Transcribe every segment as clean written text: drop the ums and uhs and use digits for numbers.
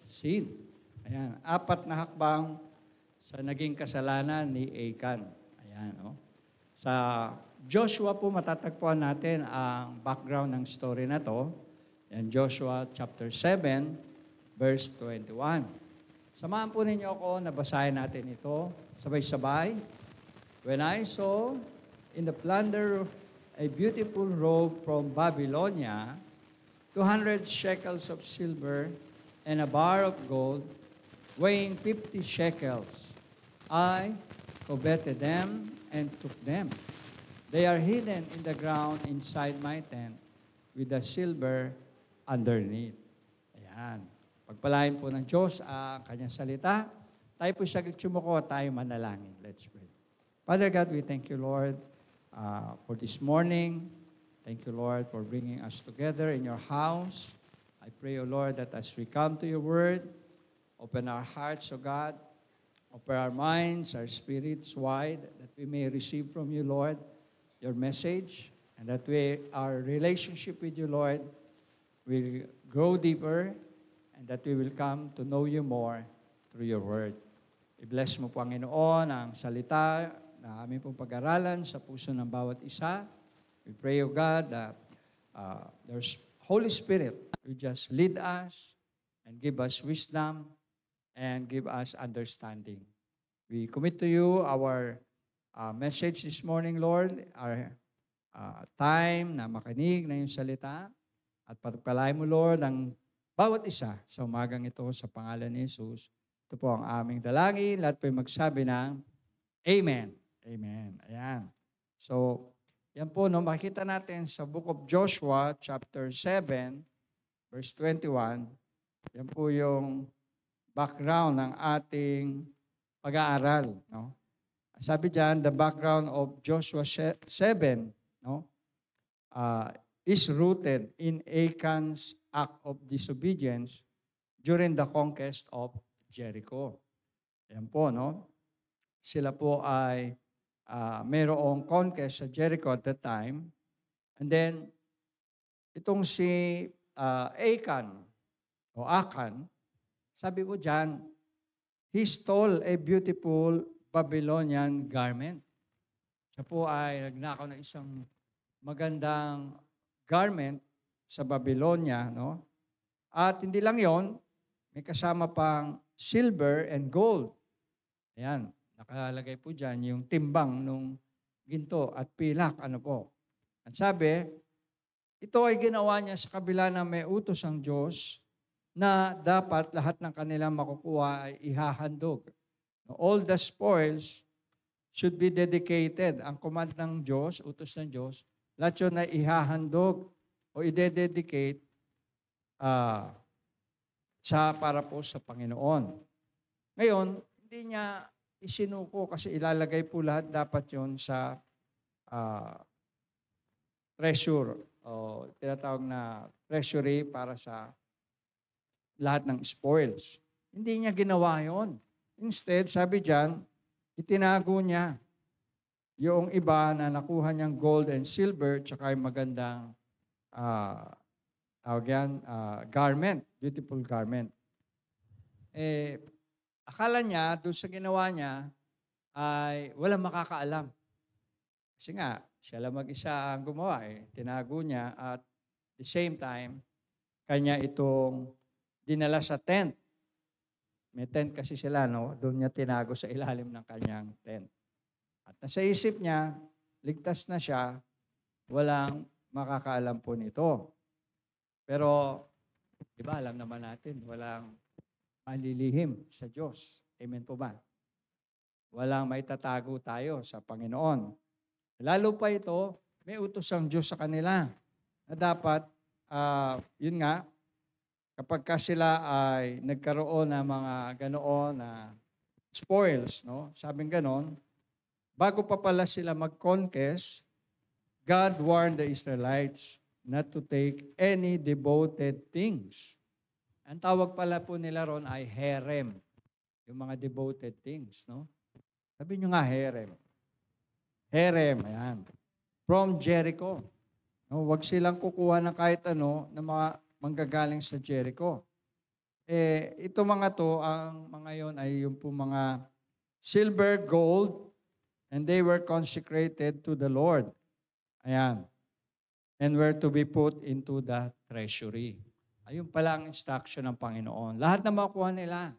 sin. Ayan, 4 na hakbang sa naging kasalanan ni Achan. Ayan, oh. Sa Joshua po matatagpuan natin ang background ng story na to. Ayan, Joshua chapter 7, verse 21. Samahan po ninyo ako na basahin natin ito. Sabay-sabay. When I saw in the plunder a beautiful robe from Babylonia, 200 shekels of silver, and a bar of gold, weighing 50 shekels, I coveted them and took them. They are hidden in the ground inside my tent with the silver underneath. Ayan. Pagpalain po ng Diyos ang kanyang salita. Tayo po saglit sumuko at tayo manalangin. Let's pray. Father God, we thank you, Lord, for this morning. Thank you, Lord, for bringing us together in your house. I pray, O Lord, that as we come to your word, open our hearts, O God, open our minds, our spirits wide, that we may receive from you, Lord, your message, and that our relationship with you, Lord, will grow deeper, and that we will come to know you more through your word. I-bless mo, Panginoon, ang salita na aming pong pag-aralan sa puso ng bawat isa. We pray, O God, that there's Holy Spirit will just lead us and give us wisdom and give us understanding. We commit to you our message this morning, Lord, our time na makinig na yung salita at pagpalain mo, Lord, ang bawat isa sa umagang ito sa pangalan ni Jesus. Ito po ang aming dalangin. Lahat po yung magsabi ng Amen. Amen. Ayan. So, yan po, no, makikita natin sa Book of Joshua, chapter 7, verse 21. Yan po yung background ng ating pag-aaral. No? Sabi diyan, the background of Joshua 7 no, is rooted in Achan's act of disobedience during the conquest of Jericho. Yan po, no? Sila po ay mayroong conquest sa Jericho at that time. And then, itong si Achan, sabi po dyan, he stole a beautiful Babylonian garment. Siya po ay nagnakaw ng isang magandang garment sa Babylonia, no? At hindi lang yon, may kasama pang silver and gold. Ayan, nakalagay po dyan yung timbang nung ginto at pilak, ano po. At sabi, ito ay ginawa niya sa kabila na may utos ang Diyos na dapat lahat ng kanilang makukuha ay ihahandog. All the spoils should be dedicated. Ang command ng Diyos, utos ng Diyos, lahat yun ay ihahandog o i-dedicate para po sa Panginoon. Ngayon, hindi niya isinuko kasi ilalagay po lahat dapat yun sa treasure o tinatawag na treasury para sa lahat ng spoils. Hindi niya ginawa yun. Instead, sabi diyan, itinago niya yung iba na nakuha niyang gold and silver tsaka yung magandang garment, beautiful garment. Akala niya, doon sa ginawa niya, ay walang makakaalam. Kasi nga, siya lang mag-isa ang gumawa. Tinago niya at the same time, kanya itong dinala sa tent. May tent kasi sila, no? Doon niya tinago sa ilalim ng kanyang tent. At nasa isip niya, ligtas na siya, walang makakaalam po nito. Pero, di ba, alam naman natin, walang malilihim sa Diyos. Amen po ba? Walang maitatago tayo sa Panginoon. Lalo pa ito, may utos ang Diyos sa kanila na dapat, yun nga, kapag ka sila ay nagkaroon ng mga ganoon na spoils, no? Sabing ganon, bago pa pala sila mag-conquest, God warned the Israelites not to take any devoted things. Ang tawag pala po nila ron ay herem, yung mga devoted things, no? Sabi nyo nga herem. Herem, ayan. From Jericho. No, wag silang kukuha ng kahit ano na mga manggagaling sa Jericho. ito mga to, ang mga yon ay yung po mga silver, gold, and they were consecrated to the Lord. Ayan. And were to be put into the treasury. Ayun pala ang instruction ng Panginoon. Lahat na makuha nila.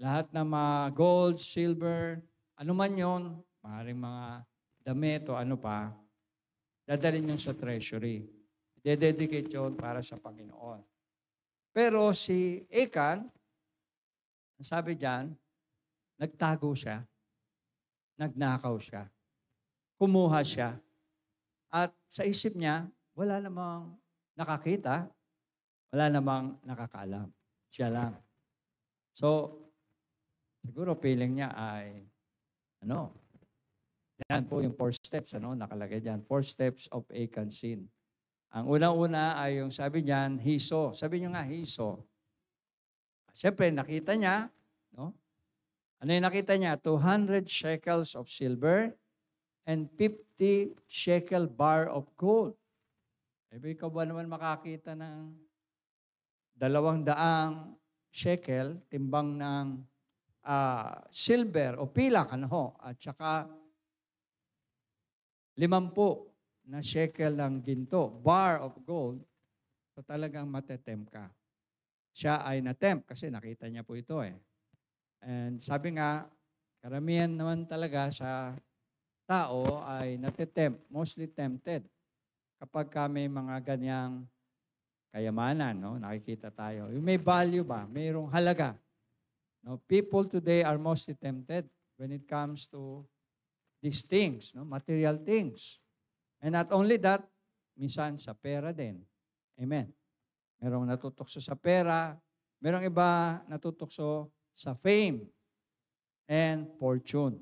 Lahat na mga gold, silver, ano man yun, maaaring mga damit o ano pa, dadalhin yun sa treasury. Dededicate yun para sa Panginoon. Pero si Achan, ang sabi diyan, nagtago siya, nagnakaw siya, kumuha siya, at sa isip niya, wala namang nakakita, wala namang nakakaalam. Siya lang. So, siguro feeling niya ay, yan po yung 4 steps, nakalagay dyan. 4 steps of Achan's sin. Ang unang-una ay yung sabi niyan, hiso. Sabi niyo nga, hiso. Siyempre, nakita niya, ano yung nakita niya? 200 shekels of silver and 50 shekel bar of gold. Ikaw ba naman makakita ng 200 shekel, timbang ng silver o pilak, at saka 50 na shekel ng ginto, bar of gold, so talagang matetempt ka. Siya ay natempt kasi nakita niya po ito And sabi nga, karamihan naman talaga sa tao ay natetempt, mostly tempted. Kapag may mga ganyang kayamanan, nakikita tayo. Yung may value ba? Mayroong halaga. People today are mostly tempted when it comes to these things, material things. And not only that, minsan sa pera din. Amen. Merong natutokso sa pera, merong iba natutokso sa fame and fortune.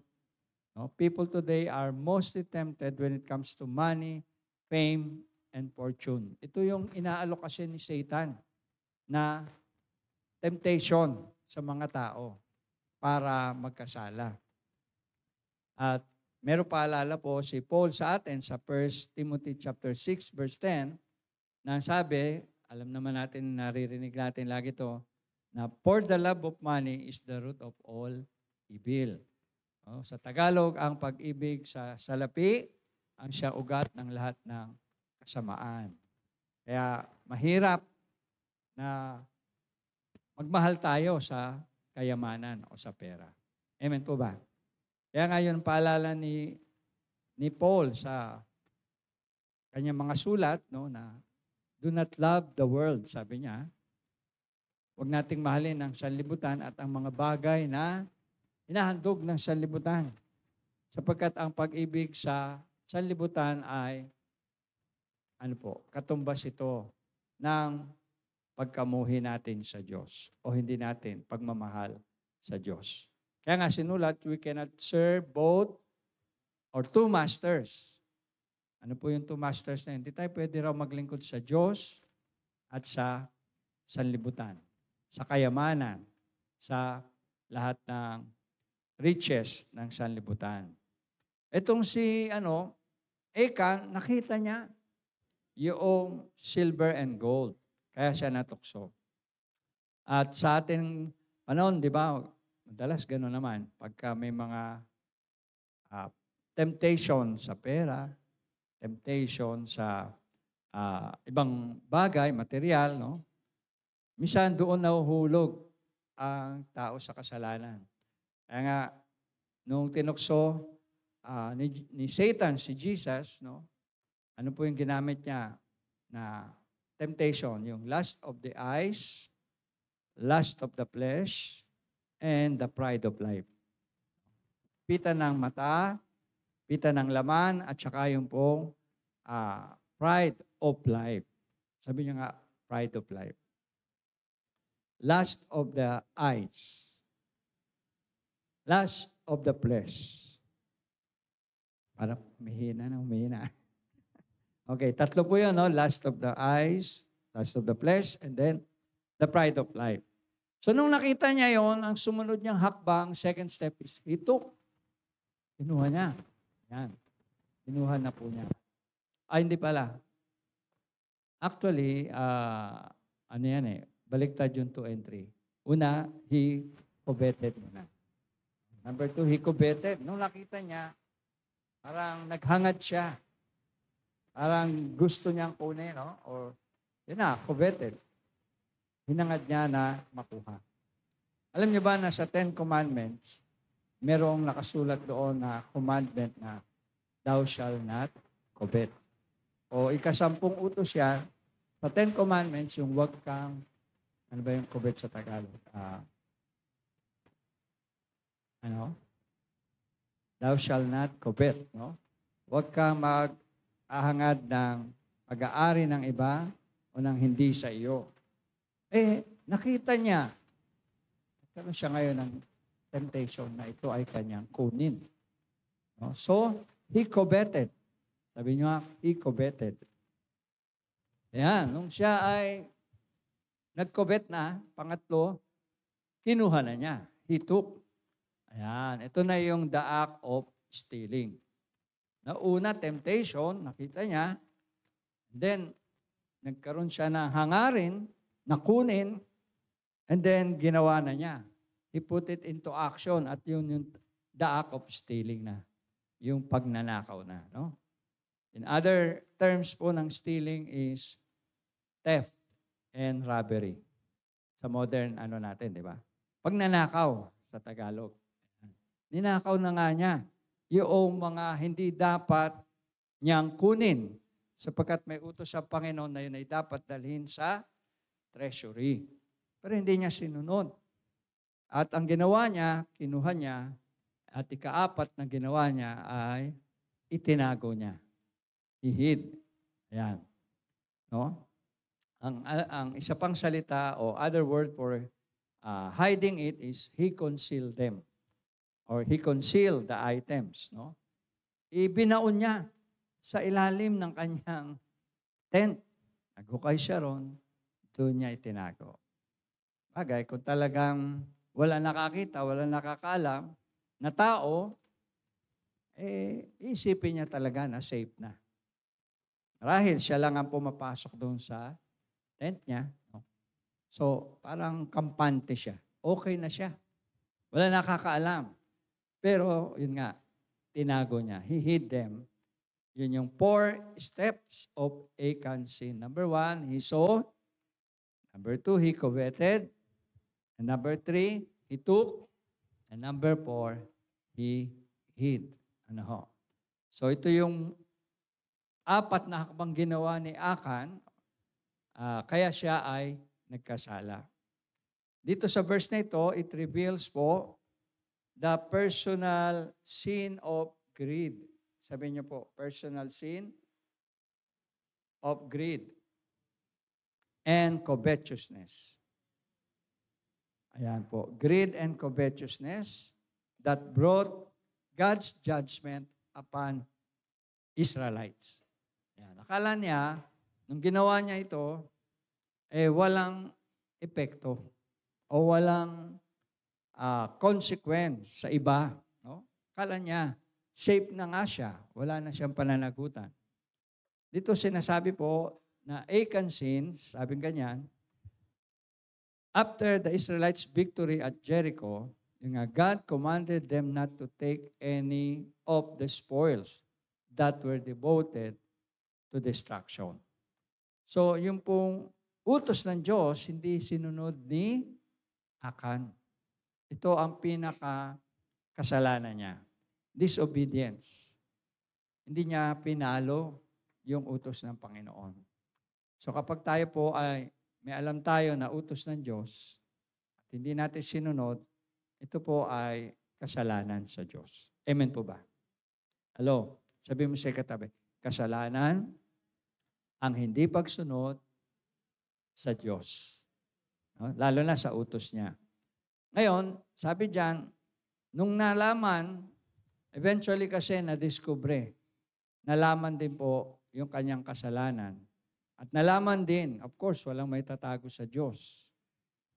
People today are mostly tempted when it comes to money, fame, and fortune. Ito yung inaalok kasi ni Satan na temptation sa mga tao para magkasala. At meron paalala po si Paul sa atin sa 1 Timothy chapter 6 verse 10 na sabi, alam naman natin, naririnig natin lagi to, na for the love of money is the root of all evil. Sa Tagalog, ang pag-ibig sa salapi ang siya ugat ng lahat ng kasamaan. Kaya mahirap na magmahal tayo sa kayamanan o sa pera. Amen po ba? Kaya ngayon paalala ni Paul sa kanyang mga sulat, na do not love the world, sabi niya. Huwag nating mahalin ang sanlibutan at ang mga bagay na hinahandog ng sanlibutan. Sapagkat ang pag-ibig sa sanlibutan ay, katumbas ito ng pagkamuhi natin sa Diyos o hindi natin pagmamahal sa Diyos. Kaya nga sinulat, we cannot serve both or 2 masters. Ano po yung 2 masters na yun? Hindi tayo pwede raw maglingkod sa Diyos at sa sanlibutan, sa kayamanan, sa lahat ng riches ng sanlibutan. Itong si Achan, nakita niya yung silver and gold. Kaya siya natukso. At sa ating panahon, di ba, madalas gano'n naman, pagka may mga temptation sa pera, temptation sa ibang bagay, material, minsan doon nahuhulog ang tao sa kasalanan. Kaya nga, nung tinukso ni Satan si Jesus, ano po yung ginamit niya na temptation? Yung lust of the eyes, lust of the flesh, and the pride of life. Pita ng mata, pita ng laman, at saka yung pong pride of life. Sabi niya nga, pride of life. Lust of the eyes. Lust of the flesh. Parang mahina. Okay, 3 po yun, Lust of the eyes, lust of the flesh, and then the pride of life. So nung nakita niya yon, ang sumunod niyang hakbang, second step is, he took. Kinuha niya. Yan. Kinuha na po niya. Hindi pala. Actually, baliktad yung 2 and 3. Una, he coveted muna. Number 2, he coveted. Nung nakita niya, parang naghangad siya. Parang gusto niyang kunin, no? Or, yun na, coveted. Hinangad niya na makuha. Alam niyo ba na sa 10 Commandments, merong nakasulat doon na commandment na thou shall not covet. O ika-10 utos yan, sa 10 Commandments, yung wag kang, ano ba yung covet sa Tagalog? Thou shall not covet, no? Wag kang mag-ahangad ng pag-aari ng iba o ng hindi sa iyo. Nakita niya, nagkaroon siya ngayon ng temptation na ito ay kanyang kunin. No? So, he coveted. Sabi niyo, he coveted. Ayan, nung siya ay nag-covet na, pangatlo, kinuha na niya. He took. Ayan, ito na yung the act of stealing. Nauna, temptation, nakita niya. Then, nagkaroon siya ng hangarin, nakunin, and then ginawa na niya. He put it into action at yun yung the act of stealing na. Yung pagnanakaw na. No? In other terms po ng stealing is theft and robbery. Sa modern natin, di ba? Pagnanakaw sa Tagalog. Ninakaw na nga niya yung mga hindi dapat niyang kunin sapagkat may utos sa Panginoon na yun ay dapat dalhin sa treasury. Pero hindi niya sinunod. At ang ginawa niya, kinuha niya, at ika-4 na ginawa niya ay itinago niya. He hid. Ayan. No? Ang isa pang salita o other word for hiding it is he concealed them. Or he concealed the items. No? Ibinaon niya sa ilalim ng kanyang tent. Naghukay siya ron, doon niya itinago. Bagay, kung talagang wala nakakita, wala nakakaalam na tao, isipin niya talaga na safe na. Marahil siya lang ang pumapasok doon sa tent niya. No? So, parang kampante siya. Okay na siya. Wala nakakaalam. Pero, yun nga, tinago niya. He hid them. Yun yung 4 steps of Achan's sin. Number 1, he saw. Number 2, he coveted. And number 3, he took. And number 4, he hid. So ito yung 4 na hakbang ginawa ni Achan, kaya siya ay nagkasala. Dito sa verse na ito, it reveals po the personal sin of greed. Sabi niyo po, personal sin of greed and covetousness. Ayan po. Greed and covetousness that brought God's judgment upon Israelites. Ayan. Akala niya, nung ginawa niya ito, walang epekto o walang consequence sa iba. No? Akala niya, safe na nga siya. Wala na siyang pananagutan. Dito sinasabi po na Achan's sin, sabing ganyan, after the Israelites' victory at Jericho, God commanded them not to take any of the spoils that were devoted to destruction. So, yung pong utos ng Diyos, hindi sinunod ni Achan. Ito ang pinaka-kasalanan niya. Disobedience. Hindi niya pinalo yung utos ng Panginoon. So, kapag tayo po ay may alam tayo na utos ng Diyos at hindi natin sinunod, ito po ay kasalanan sa Diyos. Amen po ba? Hello? Sabi mo sa katabi, kasalanan ang hindi pagsunod sa Diyos. No? Lalo na sa utos niya. Ngayon, sabi diyan, nung nalaman, eventually kasi nadiskubre, nalaman din po yung kanyang kasalanan. At nalaman din, of course, walang may tatago sa Diyos.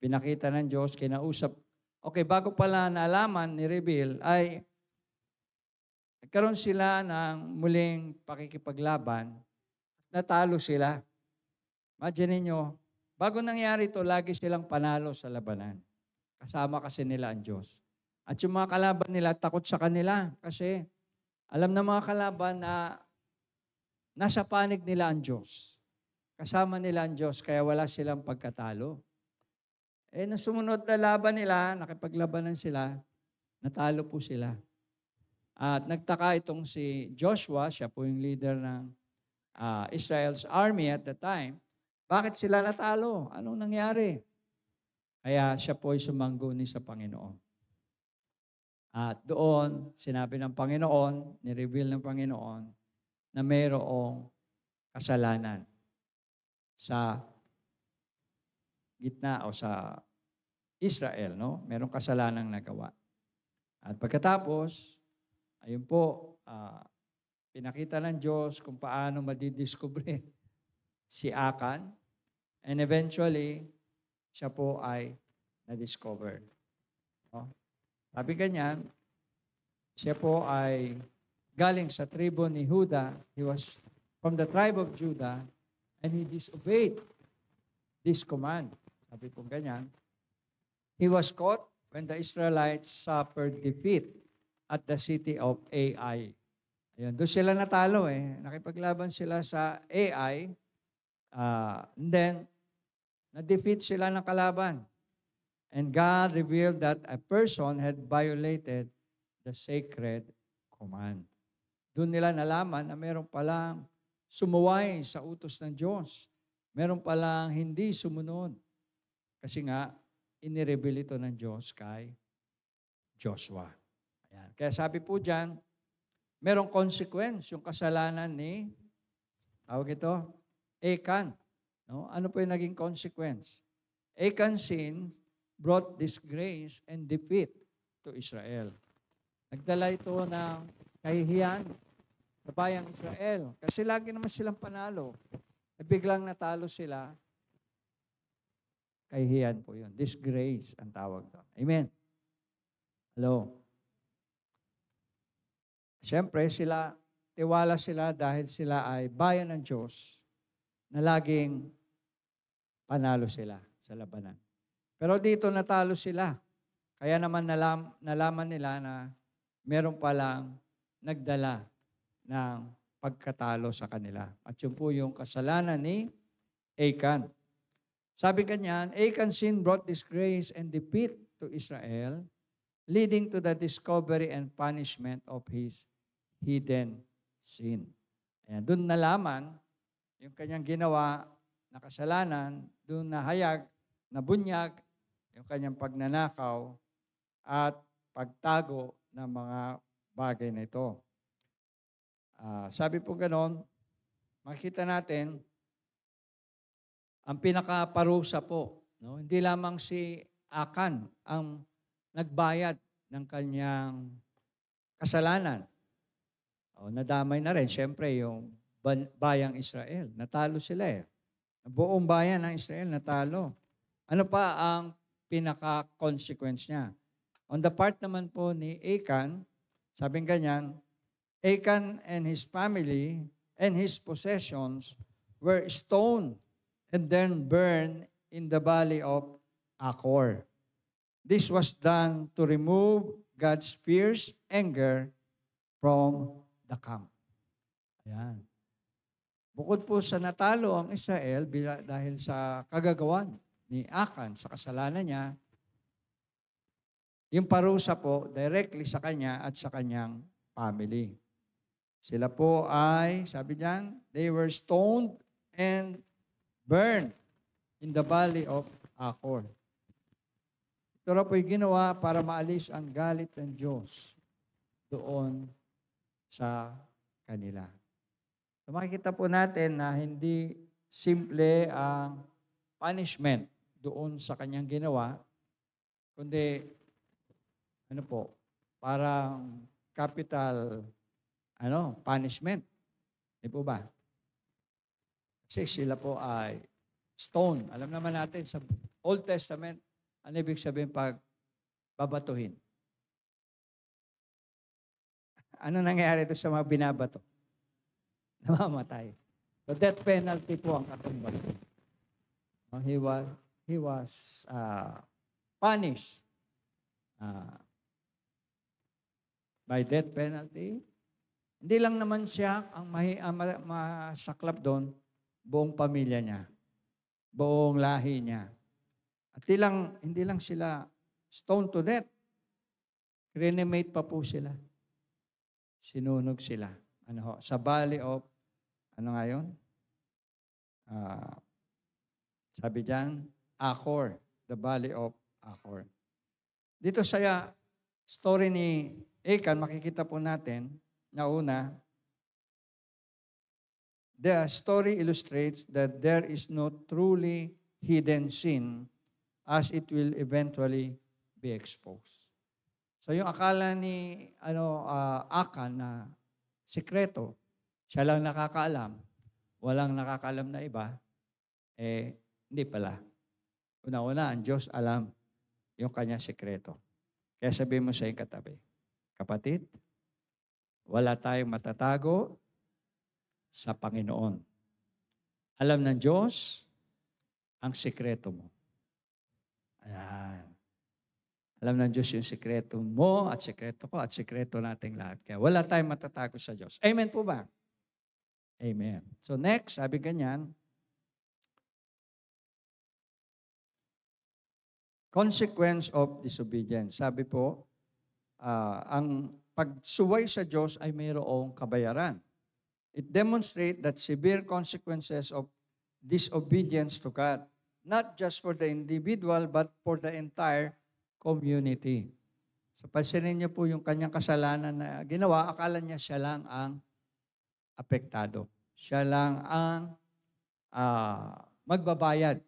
Pinakita ng Diyos, kinausap. Okay, bago pala nalaman, ni-reveal, ay nagkaroon sila ng muling pakikipaglaban. Natalo sila. Imagine niyo, bago nangyari ito, lagi silang panalo sa labanan. Kasama kasi nila ang Diyos. At yung mga kalaban nila, takot sa kanila. Kasi alam ng mga kalaban na nasa panig nila ang Diyos. Kasama nila ang Diyos, kaya wala silang pagkatalo. Nung sumunod na laban nila, nakipaglabanan sila, natalo po sila. At nagtaka itong si Joshua, siya po yung leader ng Israel's army at the time. Bakit sila natalo? Anong nangyari? Kaya siya po ay sumangguni sa Panginoon. At doon, sinabi ng Panginoon, nireveal ng Panginoon, na mayroong kasalanan sa gitna o sa Israel, no? Mayroong kasalanang nagawa. At pagkatapos, ayun po, pinakita ng Diyos kung paano madidiscover si Akan. And eventually, siya po ay na-discover. No? Sabi ganyan, siya po ay galing sa tribo ni Judah. He was from the tribe of Judah and he disobeyed this command. Sabi po ganyan, he was caught when the Israelites suffered defeat at the city of Ai. Ayun, doon sila natalo Nakipaglaban sila sa Ai. And then, na-defeat sila ng kalaban. And God revealed that a person had violated the sacred command. Doon nila nalaman na meron palang sumuway sa utos ng Diyos. Meron palang hindi sumunod. Kasi nga, inireveal ito ng Diyos kay Joshua. Ayan. Kaya sabi po dyan, merong consequence yung kasalanan ni, tawag ito, Achan. No? Ano po yung naging consequence? Achan's sin brought disgrace and defeat to Israel. Nagdala ito ng kahihiyan sa bayang Israel. Kasi lagi naman silang panalo. Biglang natalo sila. Kahihiyan po yun. Disgrace ang tawag doon. Amen. Hello. Siyempre, tiwala sila dahil sila ay bayan ng Diyos na laging panalo sila sa labanan. Pero dito natalo sila. Kaya naman nalaman nila na meron palang nagdala ng pagkatalo sa kanila. At yun po yung kasalanan ni Achan. Sabi ganyan, Achan's sin brought disgrace and defeat to Israel, leading to the discovery and punishment of his hidden sin. Ayan, doon nalaman yung kanyang ginawa na kasalanan, doon nahayag, nabunyag, yung kanyang pagnanakaw at pagtago ng mga bagay na ito. Sabi po ganon, makita natin, ang pinakaparusa po, no? Hindi lamang si Achan ang nagbayad ng kanyang kasalanan. Nadamay na rin, siyempre, yung bayang Israel. Natalo sila Buong bayan ng Israel natalo. Ano pa ang pinaka-consequence niya? On the part naman po ni Achan, sabing ganyan, Achan and his family and his possessions were stoned and then burned in the valley of Achor. This was done to remove God's fierce anger from the camp. Ayan. Bukod po sa natalo ang Israel dahil sa kagagawan ni Achan sa kasalanan niya, yung parusa po directly sa kanya at sa kanyang family. Sila po ay, sabi niyan, they were stoned and burned in the valley of Achor. Ito na po'y ginawa para maalis ang galit ng Diyos doon sa kanila. So makikita po natin na hindi simple ang punishment doon sa kanyang ginawa, kundi parang capital punishment. Di po ba? Kasi sila po ay stone. Alam naman natin sa Old Testament, ano ibig sabihin pag babatuhin? Ano nangyayari ito sa mga binabato? Namamatay. So death penalty po ang katumbas. He was punished ah, by death penalty. Hindi lang naman siya ang masaklap doon, buong pamilya niya, buong lahi niya. At hindi lang sila stoned to death. Cremate pa po sila. Sinunog sila. Sa Valley of, ano nga yun? Sabi diyan, Achor. The Valley of Achor. Dito sa story ni Achan, makikita po natin na una, the story illustrates that there is no truly hidden sin as it will eventually be exposed. So yung akala ni Achan na sikreto, siya lang nakakaalam, walang nakakaalam na iba, hindi pala. Una-una, ang Diyos alam yung kanya sikreto. Kaya sabihin mo sa iyong katabi, kapatid, wala tayong matatago sa Panginoon. Alam ng Diyos ang sikreto mo. Ayan. Alam ng Diyos yung sikreto mo at sikreto ko at sikreto nating lahat. Kaya wala tayong matatago sa Diyos. Amen po ba? Amen. So next, sabi ganyan, consequence of disobedience. Sabi po, ang pagsuway sa Diyos ay mayroong kabayaran. It demonstrates that severe consequences of disobedience to God, not just for the individual, but for the entire community. So, pansinin niyo po yung kanyang kasalanan na ginawa, akala niya siya lang ang apektado. Siya lang ang magbabayad.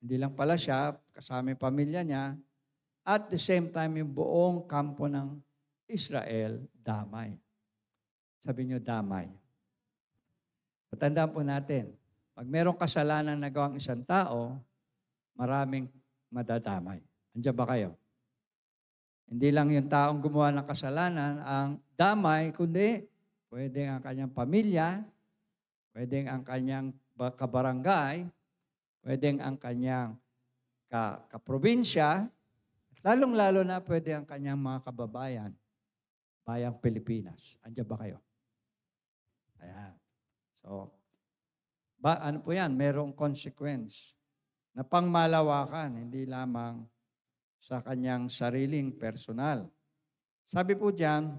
Hindi lang pala siya, kasama yung pamilya niya, at the same time, yung buong kampo ng Israel, damay. Sabi niyo, damay. Patandaan po natin, pag merong kasalanan na gawang isang tao, maraming madadamay. Andiyan ba kayo? Hindi lang yung taong gumawa ng kasalanan ang damay, kundi pwedeng ang kanyang pamilya, pwedeng ang kanyang kabarangay, pwedeng ang kanyang kaprobinsya, lalong-lalo na pwede ang kanyang mga kababayan, bayang Pilipinas. Andiyan ba kayo? Ayan. So, ano po yan? Merong consequence na pangmalawakan, hindi lamang sa kanyang sariling personal. Sabi po diyan,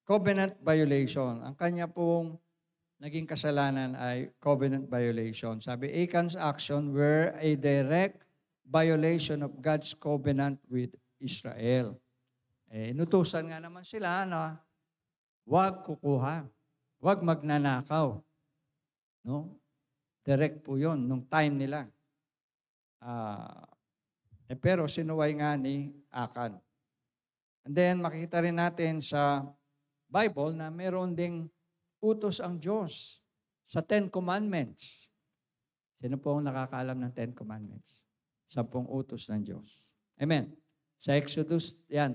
covenant violation. Ang kanya pong naging kasalanan ay covenant violation. Sabi, Achan's action were a direct violation of God's covenant with Israel. Inutusan nga naman sila na huwag kukuha, huwag magnanakaw. No? Direct po yun, nung time nila. Pero sinuway nga ni Achan. And then makikita rin natin sa Bible na meron ding utos ang Diyos sa 10 Commandments. Sino po ang nakakaalam ng 10 Commandments? 10 utos ng Diyos. Amen. Sa Exodus 20,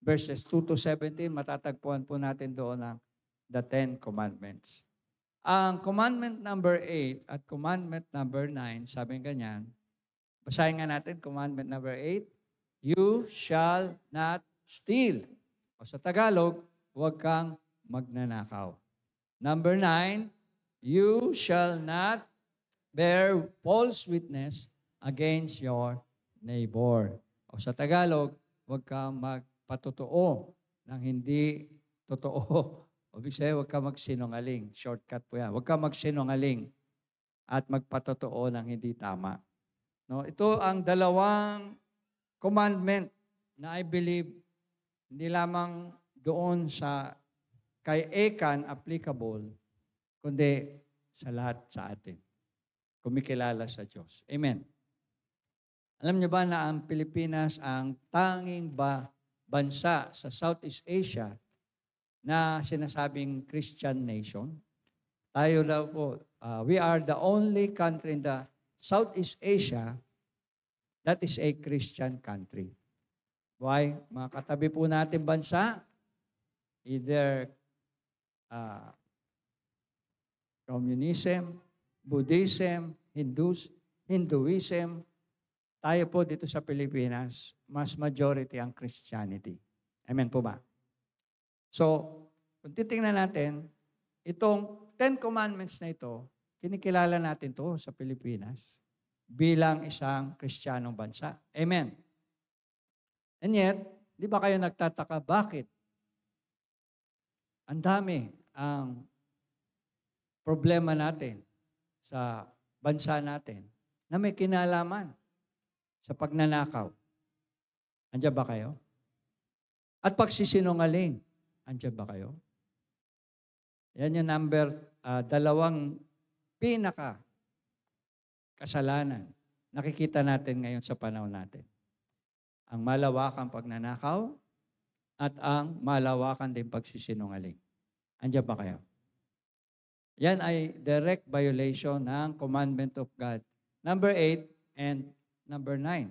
verses 2 to 17, matatagpuan po natin doon ang the 10 Commandments. Ang Commandment number 8 at Commandment number 9, sabi ganyan, basahin nga natin, Commandment number 8, you shall not steal. O sa Tagalog, huwag kang magnanakaw. Number 9, you shall not bear false witness against your neighbor. O sa Tagalog, huwag kang magpatotoo ng hindi totoo. O bisaya, huwag kang magsinungaling. Shortcut po yan. Huwag kang magsinungaling at magpatotoo ng hindi tama. No, ito ang dalawang commandment na I believe hindi lamang doon sa kay Achan applicable, kundi sa lahat sa atin. Kumikilala sa Diyos. Amen. Alam niyo ba na ang Pilipinas ang tanging bansa sa Southeast Asia na sinasabing Christian nation? Tayo daw po, we are the only country in the Southeast Asia that is a Christian country. Why? Mga katabi po natin bansa, either communism, Buddhism, Hinduism, tayo po dito sa Pilipinas, mas majority ang Christianity. Amen po ba? So, kung titingnan natin, itong 10 Commandments na ito, kinikilala natin to sa Pilipinas bilang isang Kristiyanong bansa. Amen. And yet, di ba kayo nagtataka, bakit? Ang dami ang problema natin sa bansa natin na may kinalaman sa pagnanakaw. Andiyan ba kayo? At pagsisinungaling. Andiyan ba kayo? Yan yung dalawang pinaka kasalanan nakikita natin ngayon sa panahon natin. Ang malawakang pagnanakaw at ang malawakan din pagsisinungaling. Andiyan ba kayo? Yan ay direct violation ng commandment of God. Number 8 and number 9.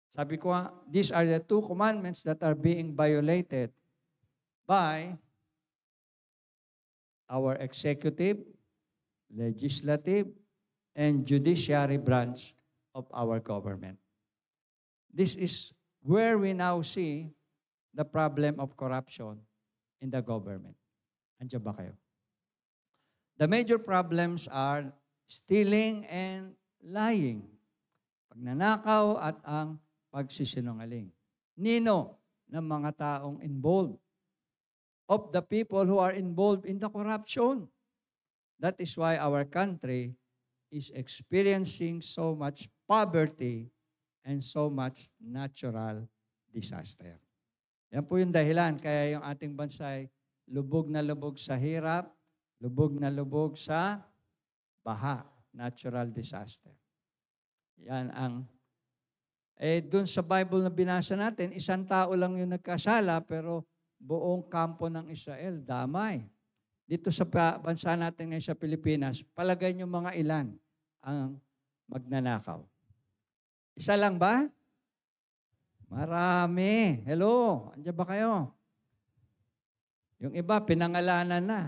Sabi ko, these are the 2 commandments that are being violated by our executive, legislative, and judiciary branch of our government. This is where we now see the problem of corruption in the government. Andiyan ba kayo? The major problems are stealing and lying. Pagnanakaw at ang pagsisinungaling. Nino ng mga taong involved? Of the people who are involved in the corruption. That is why our country is experiencing so much poverty and so much natural disaster. Yan po yung dahilan. Kaya yung ating bansa ay lubog na lubog sa hirap, lubog na lubog sa baha, natural disaster. Yan ang, dun sa Bible na binasa natin, isang tao lang yung nagkasala, pero buong kampo ng Israel, damay. Dito sa bansa natin ngayon sa Pilipinas, palagay nyo mga ilan ang magnanakaw. Isa lang ba? Marami. Hello, andiyan ba kayo? Yung iba, pinangalanan na.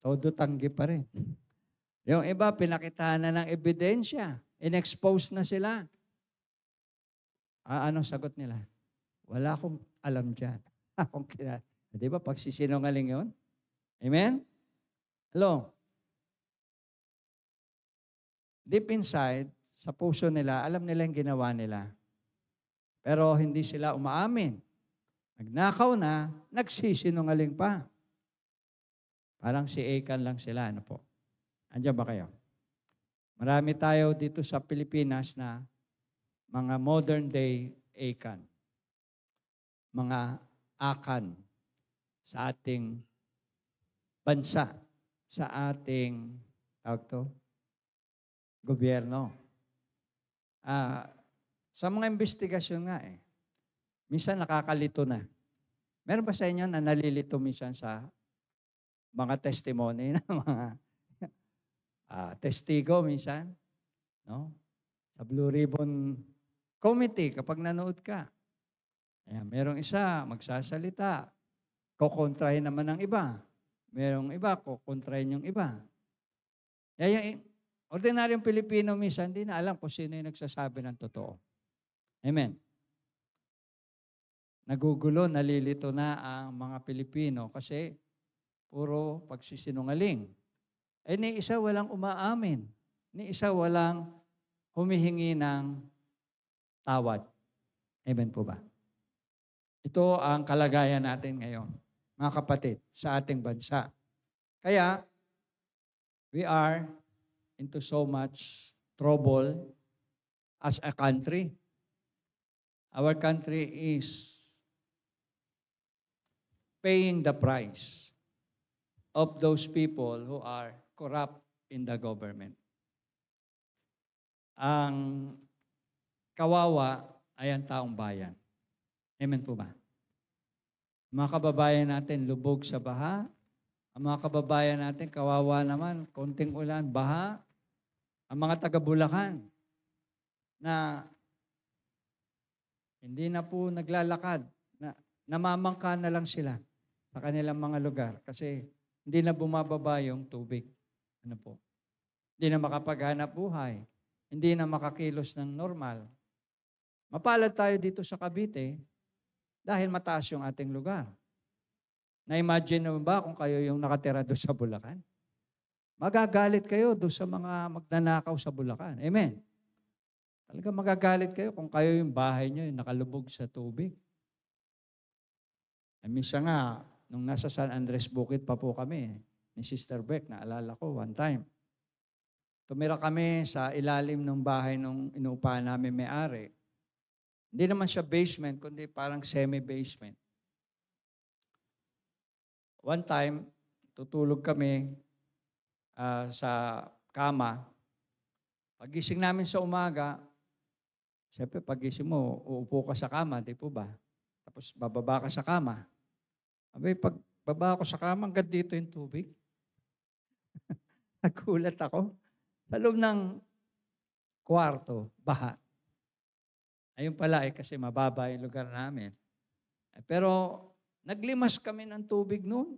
Todo tanggi pa rin. Yung iba, pinakitaan na ng ebidensya. In-expose na sila. Anong sagot nila? Wala akong alam dyan. Akong kilala. Di ba, pagsisinungaling yun? Amen? Hello? Deep inside, sa puso nila, alam nila yung ginawa nila. Pero hindi sila umaamin. Nagnakaw na, nagsisinungaling pa. Parang si Achan lang sila. Ano po? Andiyan ba kayo? Marami tayo dito sa Pilipinas na mga modern day Achan. Mga Akan sa ating bansa, sa ating gobyerno. Sa mga investigasyon nga minsan nakakalito na. Meron ba sa inyo na nalilito minsan sa mga testimony ng mga testigo minsan? No? Sa Blue Ribbon Committee, kapag nanood ka, merong isa magsasalita, kukontrahin naman ng iba. Merong iba, kukontrahin yung iba. Yung ordinaryong Pilipino minsan, hindi na alam kung sino yung nagsasabi ng totoo. Amen. Nagugulo, nalilito na ang mga Pilipino kasi puro pagsisinungaling. Ni isa walang umaamin. Ni isa walang humihingi ng tawad. Amen po ba? Ito ang kalagayan natin ngayon, mga kapatid, sa ating bansa. Kaya, we are into so much trouble as a country. Our country is paying the price of those people who are corrupt in the government. Ang kawawa ay ang taong bayan. Amen po ba? Mga kababayan natin, lubog sa baha. Ang mga kababayan natin, kawawa naman, konting ulan, baha. Ang mga taga-Bulacan na hindi na po naglalakad, na namamangka na lang sila sa kanilang mga lugar kasi hindi na bumababa yung tubig. Ano po? Hindi na makapaghanap buhay. Hindi na makakilos ng normal. Mapalad tayo dito sa Cavite dahil mataas yung ating lugar. Na-imagine mo ba kung kayo yung nakatira doon sa Bulacan? Magagalit kayo doon sa mga magnanakaw sa Bulacan. Amen. Talaga magagalit kayo kung kayo yung bahay nyo yung nakalubog sa tubig. Minsan nga, nung nasa San Andres Bukid pa po kami, ni Sister Beck, naalala ko one time. Tumira kami sa ilalim ng bahay nung inuupahan namin may-ari. Hindi naman siya basement, kundi parang semi-basement. One time, tutulog kami sa kama. Pagising namin sa umaga, siyempre pagising mo, uupo ka sa kama, di po ba? Tapos bababa ka sa kama. Abay, pagbaba ko sa kama, hanggang dito yung tubig. Nagulat ako. Sa loob ng kwarto, baha. Ayun pala kasi mababa yung lugar namin. Pero naglimas kami ng tubig noon.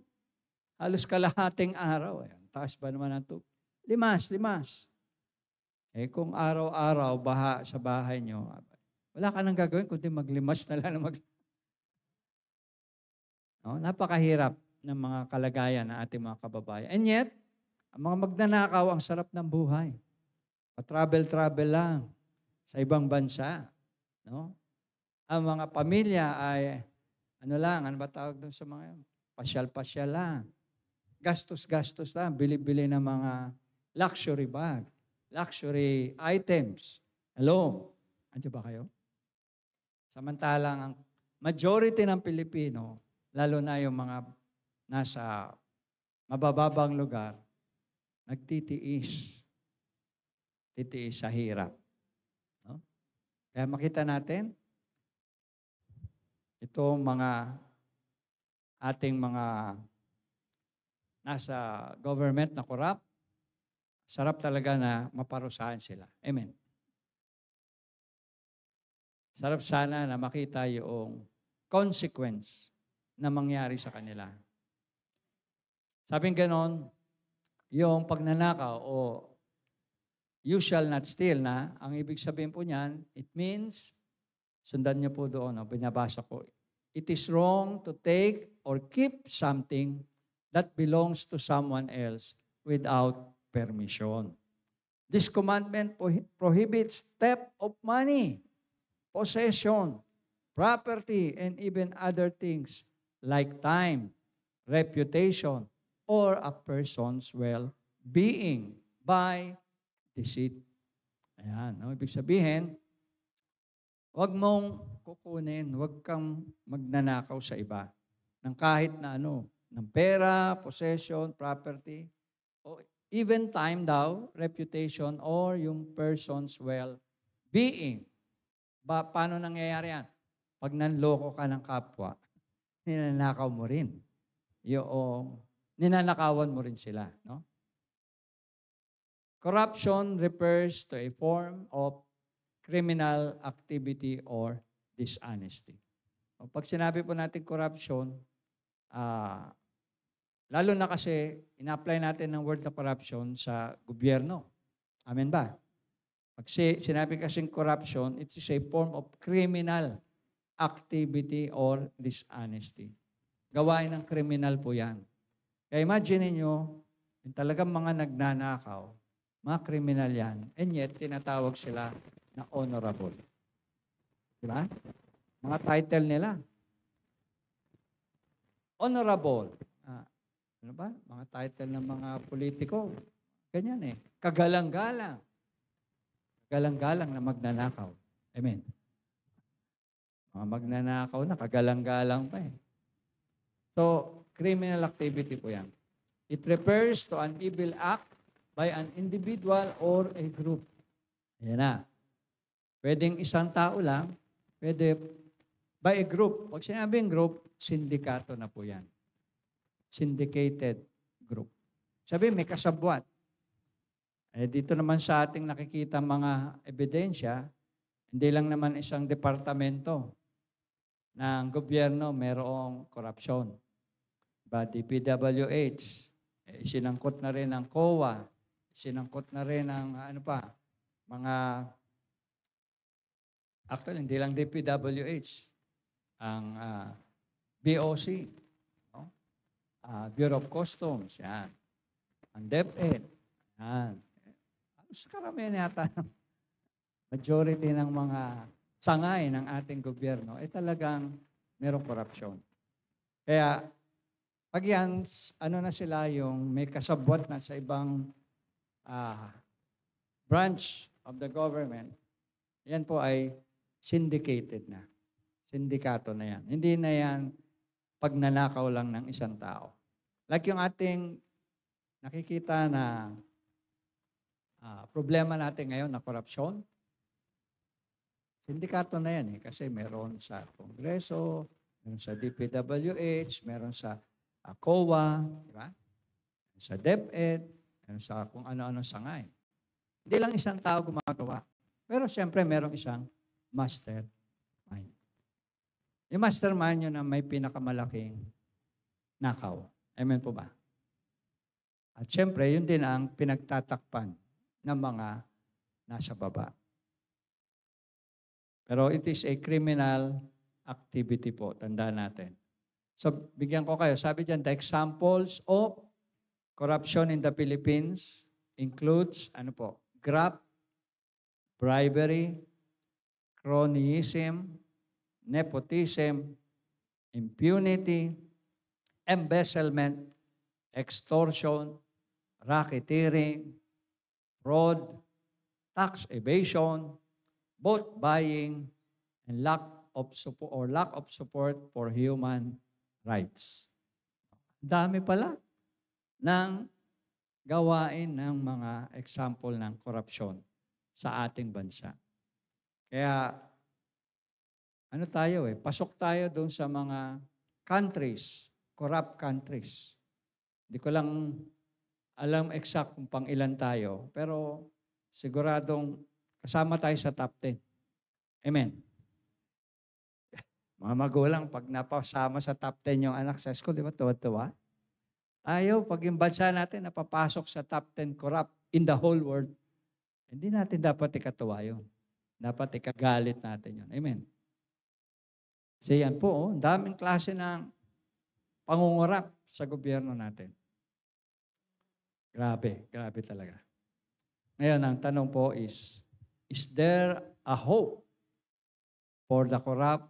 Halos kalahating araw. Taas ba naman ang tubig? Limas. Kung araw-araw baha sa bahay nyo, wala ka nang gagawin kundi maglimas na lang. No? Napakahirap ng mga kalagayan ng ating mga kababayan. And yet, ang mga magnanakaw, ang sarap ng buhay. Pa-travel-travel lang sa ibang bansa. No? Ang mga pamilya ay, ano ba tawag doon sa mga yun? Pasyal-pasyal lang. Gastos-gastos lang. Bili-bili ng mga luxury bag, luxury items. Hello? Andiyan ba kayo? Samantalang ang majority ng Pilipino, lalo na yung mga nasa mabababang lugar, nagtitiis. Titiis sa hirap. No? Kaya makita natin, itong mga ating mga nasa government na corrupt, sarap talaga na maparusahan sila. Amen. Sarap sana na makita yung consequence na mangyari sa kanila. Sabing ganon, yung pagnanakaw o you shall not steal na, ang ibig sabihin po niyan, it means, sundan niyo po doon, binabasa ko, it is wrong to take or keep something that belongs to someone else without permission. This commandment prohibits theft of money, possession, property, and even other things like time, reputation, or a person's well-being by deceit. Ayan, no? Ibig sabihin, huwag mong kukunin, huwag kang magnanakaw sa iba ng kahit na ng pera, possession, property, o even time daw, reputation, or yung person's well-being. Paano nangyayari yan? Pag nanloko ka ng kapwa, ninanakaw mo rin. Ninanakawan mo rin sila. No? Corruption refers to a form of criminal activity or dishonesty. Pag sinabi po natin corruption, lalo na kasi ina-apply natin ng word na corruption sa gobyerno. Amen ba? Pag sinabi kasing corruption, it is a form of criminal activity or dishonesty. Gawain ng kriminal po yan. Kaya imagine niyo, yung talagang mga nagnanakaw, mga kriminal yan, and yet tinatawag sila na honorable. Diba? Mga title nila. Honorable. Ano ba? Mga title ng mga politiko. Ganyan Kagalang-galang. Kagalang-galang na magnanakaw. Amen. Mga magnanakaw na, kagalang-galang pa So, criminal activity po yan. It refers to an evil act by an individual or a group. Ayan na. Pwedeng isang tao lang, pwede by a group. Pag sinabing group, sindikato na po yan. Syndicated group. Sabi, may kasabwat. Dito naman sa ating nakikita mga ebidensya, hindi lang naman isang departamento ng gobyerno mayroong korupsyon. DPWH, isinangkot na rin ng COA, isinangkot na rin ng mga Actually, hindi lang DPWH. Ang BOC, no? Bureau of Customs, yan. Ang DepEd, yan. Halos karamihan yata ng majority ng mga sangay ng ating gobyerno ay talagang merong korupsyon. Kaya, pag yan, ano na sila yung may kasabwat na sa ibang branch of the government, yan po ay syndicated na. Sindikato na yan. Hindi na yan pagnanakaw lang ng isang tao. Like yung ating nakikita na problema natin ngayon na korupsyon, sindikato na yan kasi meron sa Kongreso, meron sa DPWH, meron sa COA, di ba? Sa DepEd, meron sa kung ano-ano sangay. Hindi lang isang tao gumagawa. Pero siyempre merong isang mastermind. Yung mastermind yun na may pinakamalaking nakaw. Amen po ba? At siyempre, yun din ang pinagtatakpan ng mga nasa baba. Pero it is a criminal activity po. Tandaan natin. So, bigyan ko kayo. Sabi dyan, the examples of corruption in the Philippines includes, graft, bribery, cronyism, nepotism, impunity, embezzlement, extortion, racketeering, fraud, tax evasion, vote buying, and lack of support for human rights. Dami pala ng gawain ng mga example ng korupsyon sa ating bansa. Kaya, pasok tayo doon sa mga countries, corrupt countries. Hindi ko lang alam exact kung pang ilan tayo, pero siguradong kasama tayo sa top 10. Amen. Mga magulang, pag napasama sa top 10 yung anak sa school, di ba, tuwa-tuwa? Ayaw, pag yung bansa natin napapasok sa top 10 corrupt in the whole world, hindi natin dapat ikatuwa yun. Dapat ikagalit natin yun. Amen. Kasi yan po, daming klase ng pangungurap sa gobyerno natin. Grabe talaga. Ngayon, ang tanong po is there a hope for the corrupt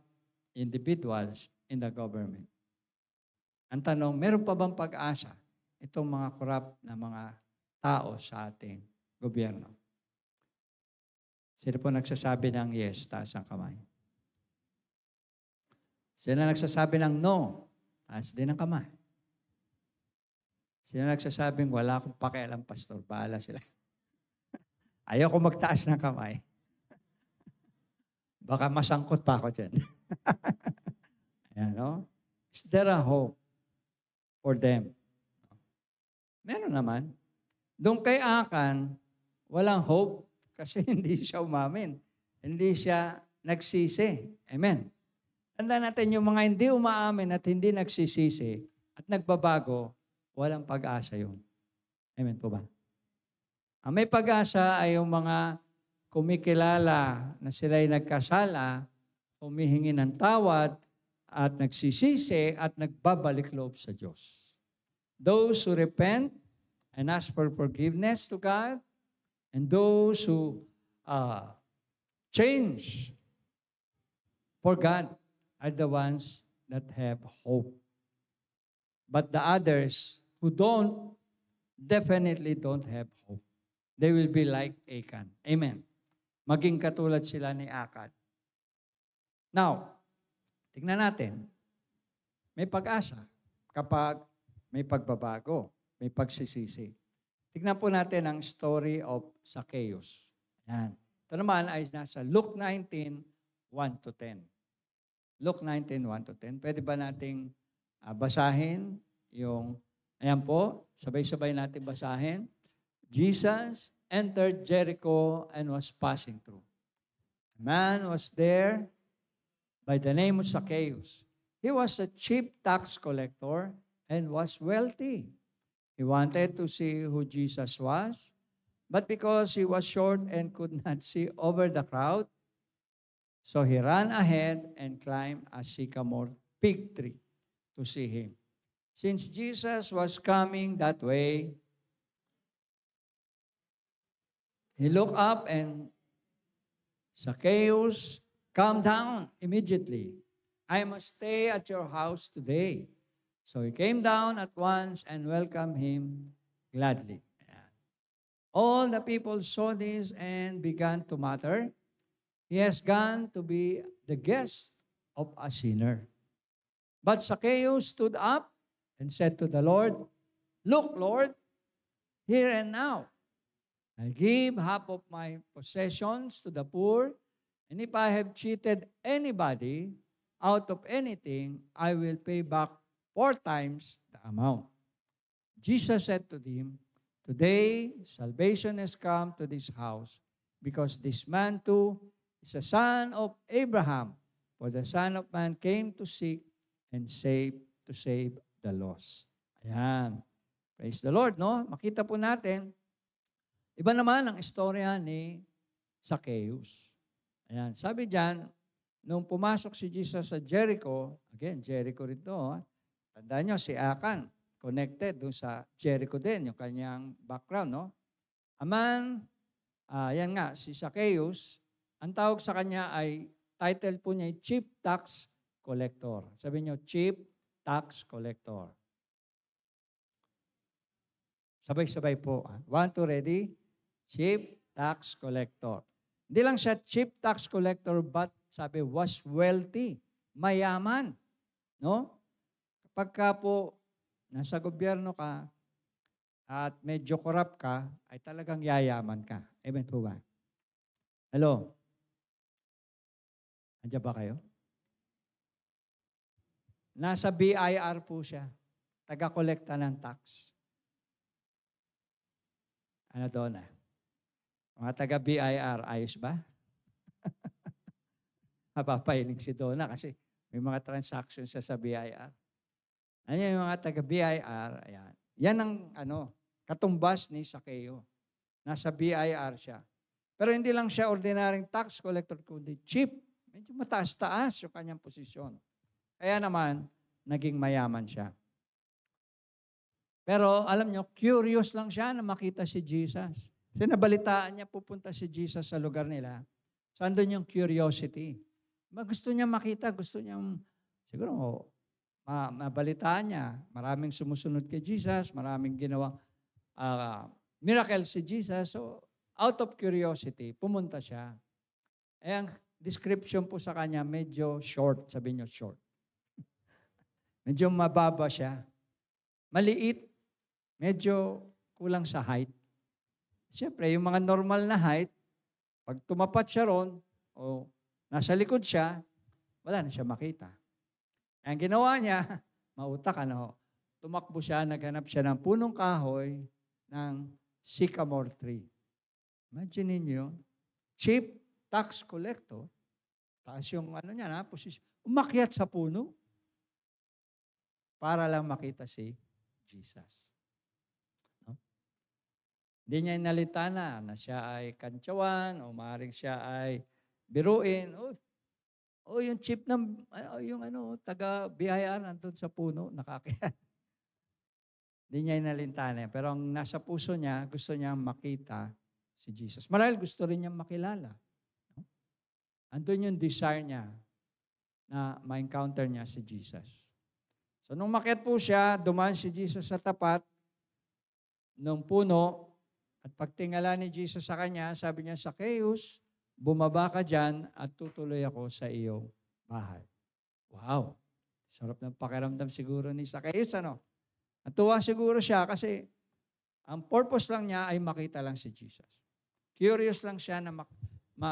individuals in the government? Ang tanong, meron pa bang pag-asa itong mga corrupt na mga tao sa ating gobyerno? Sino po nagsasabi ng yes? Taas ang kamay. Sino nagsasabi ng no? Taas din ang kamay. Sino nagsasabing wala akong pakialam, pastor? Bahala sila. Ayaw ko magtaas ng kamay. Baka masangkot pa ako dyan. Ayan, no? Is there a hope for them? Meron naman. Doon kay Akan, walang hope kasi hindi siya umamin. Hindi siya nagsisi. Amen. Tandaan natin yung mga hindi umaamin at hindi nagsisisi at nagbabago, walang pag-asa yun. Amen po ba? Ang may pag-asa ay yung mga kumikilala na sila'y nagkasala, humihingi ng tawad, at nagsisisi at nagbabalik loob sa Diyos. Those who repent and ask for forgiveness to God, and those who change for God are the ones that have hope. But the others who don't, definitely don't have hope. They will be like Achan. Amen. Maging katulad sila ni Achan. Now, tignan natin. May pag-asa kapag may pagbabago, may pagsisisi. Tignan po natin ang story of Zacchaeus. Yan. Ito naman ay nasa Luke 19, 1-10. Luke 19, 1-10. Pwede ba nating basahin yung, ayan po, sabay-sabay natin basahin. Jesus entered Jericho and was passing through. A man was there by the name of Zacchaeus. He was a chief tax collector and was wealthy. He wanted to see who Jesus was, but because he was short and could not see over the crowd, So he ran ahead and climbed a sycamore fig tree to see him. Since Jesus was coming that way, he looked up and Zacchaeus, come down immediately. I must stay at your house today. So he came down at once and welcomed him gladly. All the people saw this and began to mutter, he has gone to be the guest of a sinner. But Zacchaeus stood up and said to the Lord, look, Lord, here and now, I give half of my possessions to the poor, and if I have cheated anybody out of anything, I will pay back 4 times the amount. Jesus said to him, today salvation has come to this house, because this man too is a son of Abraham. For the Son of Man came to seek and to save the lost. Ayan. Praise the Lord, no? Makita po natin, iba naman ang istorya ni Zacchaeus. Ayan. Sabi diyan, nung pumasok si Jesus sa Jericho, again, Jericho rin to, tandaan nyo, si Akan, connected dun sa Jericho din, yung kanyang background, no? Aman, yan nga, si Zacchaeus, ang tawag sa kanya ay, title po niya ay Chief Tax Collector. Sabi nyo, Chief Tax Collector. Sabay-sabay po. 1, 2, ready? Chief Tax Collector. Hindi lang siya Chief Tax Collector, but sabi, was wealthy, mayaman. No? Kapag ka po nasa gobyerno ka at medyo corrupt ka, ay talagang yayaman ka. Amen po ba? Hello? Andiyan ba kayo? Nasa BIR po siya. Taga-kolekta ng tax. Ano doon na? Mga taga-BIR, ayos ba? Mapapahiling si Donna kasi may mga transactions siya sa BIR. Ayan yung mga taga-BIR, ayan. Yan ang katumbas ni Zacchaeus. Nasa BIR siya. Pero hindi lang siya ordinaryong tax collector, kundi chief. Medyo mataas-taas yung kanyang posisyon. Kaya naman, naging mayaman siya. Pero alam nyo, curious lang siya na makita si Jesus. Kasi nabalitaan niya pupunta si Jesus sa lugar nila. So andun yung curiosity. Gusto niya makita, gusto niya, siguro, mabalitaan niya. Maraming sumusunod kay Jesus, maraming ginawang miracle si Jesus. So out of curiosity, pumunta siya. Ang description po sa kanya, medyo short, sabi niyo short. Medyo mababa siya. Maliit, medyo kulang sa height. Siyempre, yung mga normal na height, pag tumapat siya ron, o nasa likod siya, wala na siya makita. Ang ginawa niya, mautak, tumakbo siya, naghanap siya ng punong kahoy ng sycamore tree. Imagine niyo, chief tax collector, taas yung niya, umakyat sa puno para lang makita si Jesus. Hindi niya inalita na siya ay kantsawan o maaaring siya ay biruin. Yung chief ng, taga BIR nandun sa puno, nakakaya. Hindi niya inalintana. Pero ang nasa puso niya, gusto niya makita si Jesus. Marahil gusto rin niya makilala. Andun yung desire niya na ma-encounter niya si Jesus. So nung makiat po siya, dumaan si Jesus sa tapat ng puno. At pagtingala ni Jesus sa kanya, sabi niya, Zacchaeus, bumaba ka dyan at tutuloy ako sa iyong bahay. Wow! Sarap ng pakiramdam siguro ni Zacchaeus, Natuwa siguro siya kasi ang purpose lang niya ay makita lang si Jesus. Curious lang siya na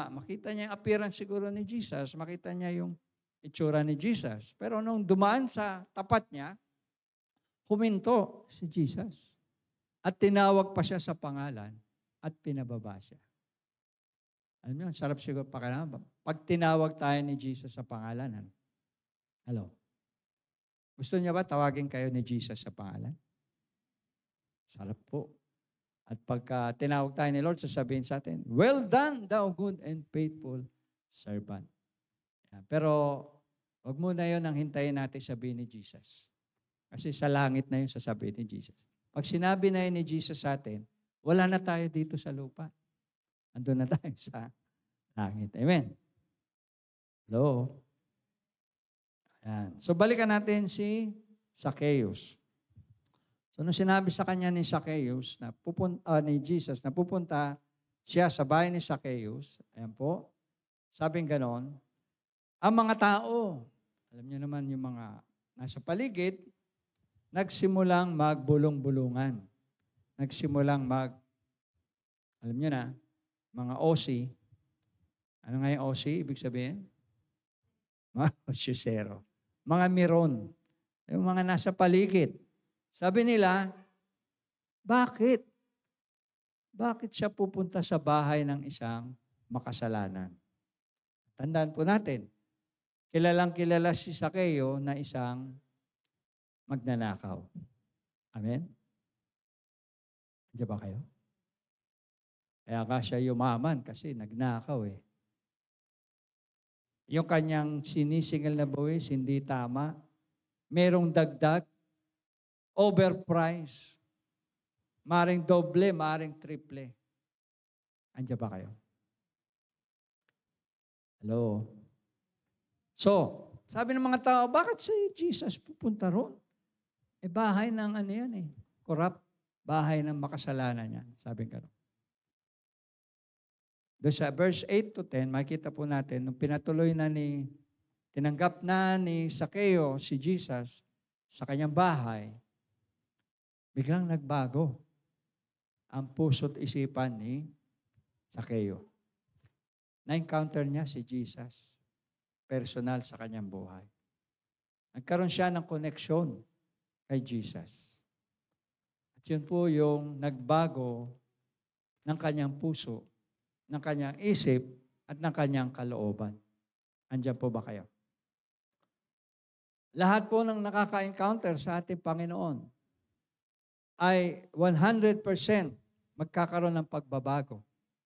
makita niya yung appearance siguro ni Jesus, makita niya yung itsura ni Jesus. Pero nung dumaan sa tapat niya, huminto si Jesus. At tinawag pa siya sa pangalan at pinababa siya. Ano yun? Sarap siguro pakiramdam. Pag tinawag tayo ni Jesus sa pangalan, hello? Gusto niya ba tawagin kayo ni Jesus sa pangalan? Sarap po. At pagka tinawag tayo ni Lord, sasabihin sa atin, well done, thou good and faithful servant. Yan. Pero wag muna yun ang hintayin natin sabihin ni Jesus. Kasi sa langit na yun sasabihin ni Jesus. Pag sinabi na yun ni Jesus sa atin, wala na tayo dito sa lupa. Andun na tayo sa langit. Amen. Hello? Ayan. So balikan natin si Zacchaeus. So nung sinabi sa kanya ni Zacchaeus, ni Jesus, na pupunta siya sa bahay ni Zacchaeus, ayan po, sabing ganon, ang mga tao, alam niyo naman yung mga nasa paligid, nagsimulang magbulong-bulungan. Nagsimulang alam niyo na, mga OC. Ano nga yung OC? Ibig sabihin? Mga osyusero. Mga miron. Yung mga nasa paligid. Sabi nila, bakit? Bakit siya pupunta sa bahay ng isang makasalanan? Tandaan po natin, kilalang kilala si Zacchaeus na isang magnanakaw. Amen? Diyan ba kayo? Kaya ka siya yumaman kasi nagnakaw eh. Yung kanyang sinisingil na buwis, hindi tama. Merong dagdag, overprice. Maring doble, maring triple. Andiyan ba kayo? Hello? So, sabi ng mga tao, bakit si Jesus pupunta roon? Bahay ng ano yan eh. Corrupt. Bahay ng makasalanan yan. Sabi nga. Doon sa verse 8 to 10, makikita po natin, nung tinanggap na ni Zacchaeus si Jesus sa kanyang bahay, biglang nagbago ang puso't isipan ni Zacchaeus. Na-encounter niya si Jesus personal sa kanyang buhay. Nagkaroon siya ng koneksyon kay Jesus. At yun po yung nagbago ng kanyang puso, ng kanyang isip, at ng kanyang kalooban. Andiyan po ba kayo? Lahat po ng nakaka-encounter sa ating Panginoon ay 100% magkakaroon ng pagbabago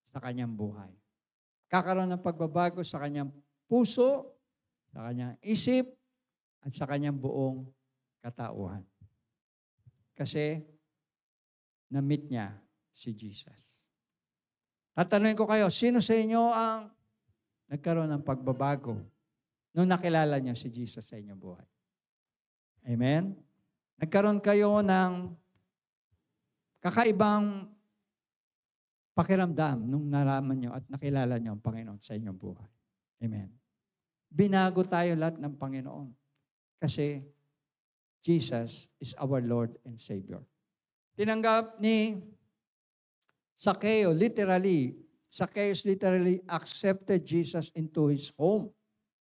sa kanyang buhay. Kakaroon ng pagbabago sa kanyang puso, sa kanyang isip, at sa kanyang buong katauhan. Kasi na-meet niya si Jesus. Tatanungin ko kayo, sino sa inyo ang nagkaroon ng pagbabago nung nakilala niyo si Jesus sa inyong buhay? Amen? Nagkaroon kayo ng kakaibang pakiramdam nung nalaman niyo at nakilala niyo ang Panginoon sa inyong buhay. Amen? Binago tayo lahat ng Panginoon kasi Jesus is our Lord and Savior. Tinanggap ni Zacchaeus literally accepted Jesus into his home.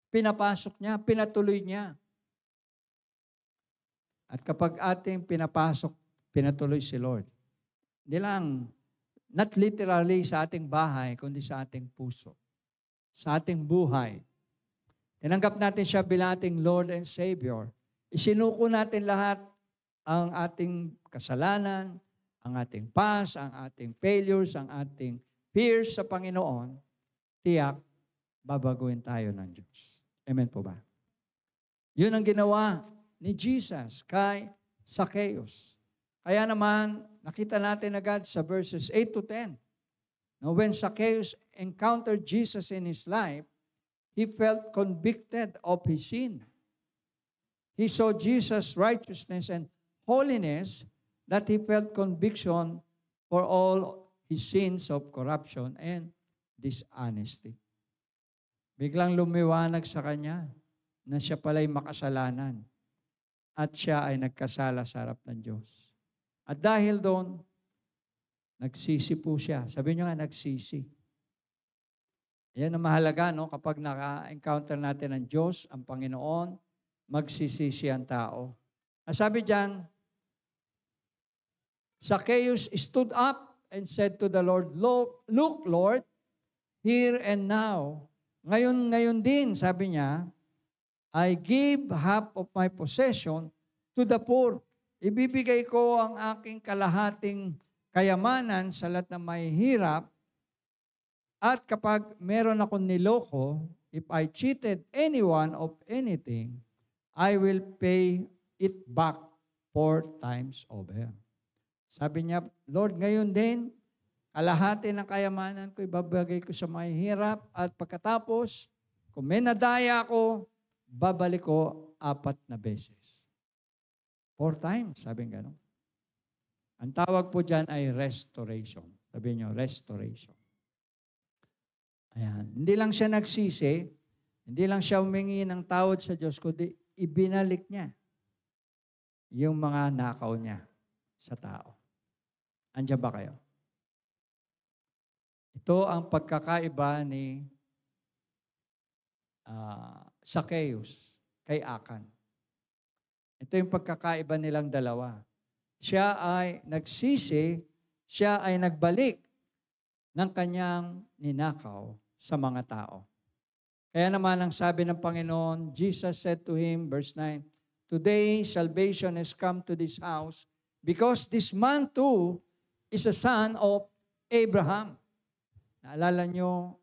Pinapasok niya, pinatuloy niya. At kapag ating pinatuloy si Lord, hindi lang, not literally sa ating bahay, kundi sa ating puso, sa ating buhay. Tinanggap natin siya bilang ating Lord and Savior. Isinuko natin lahat ang ating kasalanan, ang ating past, ang ating failures, ang ating fears sa Panginoon, tiyak, babaguhin tayo ng Diyos. Amen po ba? Yun ang ginawa ni Jesus kay Zacchaeus. Kaya naman, nakita natin agad sa verses 8 to 10. Now, when Zacchaeus encountered Jesus in his life, he felt convicted of his sin. He saw Jesus' righteousness and holiness that he felt conviction for all his sins of corruption and dishonesty. Biglang lumiwanag sa kanya na siya pala'y makasalanan at siya ay nagkasala sa harap ng Diyos. At dahil doon, nagsisi po siya. Sabi niyo nga, nagsisi. Yan ang mahalaga, no? Kapag naka-encounter natin ang Diyos, ang Panginoon, magsisisi ang tao. Sabi diyan, Zacchaeus stood up and said to the Lord, Look, Lord, here and now. Ngayon din, sabi niya, I give half of my possession to the poor. Ibibigay ko ang aking kalahating kayamanan sa lahat ng may hirap At kapag meron akong niloko, if I cheated anyone of anything, I will pay it back 4 times over. Sabi niya, Lord, ngayon din, kalahati ng kayamanan ko, ibabagay ko sa mahihirap at pagkatapos, kung may nadaya ako, babalik ko 4 na beses. 4 times, sabi nga gano'n. Ang tawag po dyan ay restoration. Sabi niyo, restoration. Ayan. Hindi lang siya nagsisi, hindi lang siya humingi ng tawad sa Diyos, kundi ibinalik niya yung mga nakaw niya sa tao. Andiyan ba kayo? Ito ang pagkakaiba ni Zacchaeus kay Akan. Ito yung pagkakaiba nilang dalawa. Siya ay nagsisi, siya ay nagbalik ng kanyang ninakaw sa mga tao. Kaya naman ang sabi ng Panginoon, Jesus said to him, verse 9, "Today salvation has come to this house because this man too is a son of Abraham." Naalala nyo,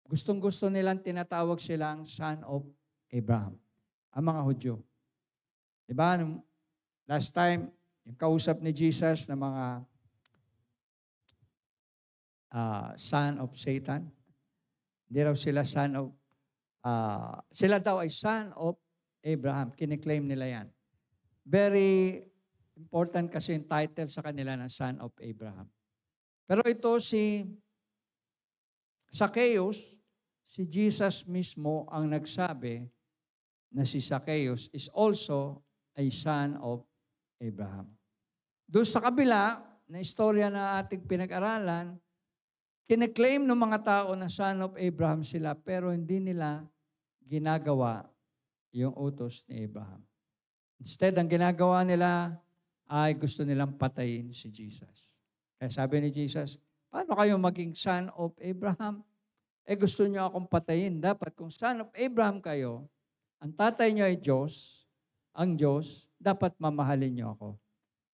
gustong-gusto nilang tinatawag silang son of Abraham, ang mga Hudyo. Diba? Last time, yung kausap ni Jesus na mga son of Satan, hindi raw sila son of, sila daw ay son of Abraham. Kiniklaim nila yan. Very important kasi yung title sa kanila na son of Abraham. Pero ito si Zacchaeus, si Jesus mismo ang nagsabi na si Zacchaeus is also a son of Abraham. Doon sa kabila na istorya na ating pinag-aralan, kiniklaim ng mga tao na son of Abraham sila pero hindi nila ginagawa yung utos ni Abraham. Instead, ang ginagawa nila ay gusto nilang patayin si Jesus. Kaya sabi ni Jesus, paano kayo maging son of Abraham? Gusto niyo akong patayin. Dapat kung son of Abraham kayo, ang tatay niyo ay Diyos, ang Diyos, dapat mamahalin niyo ako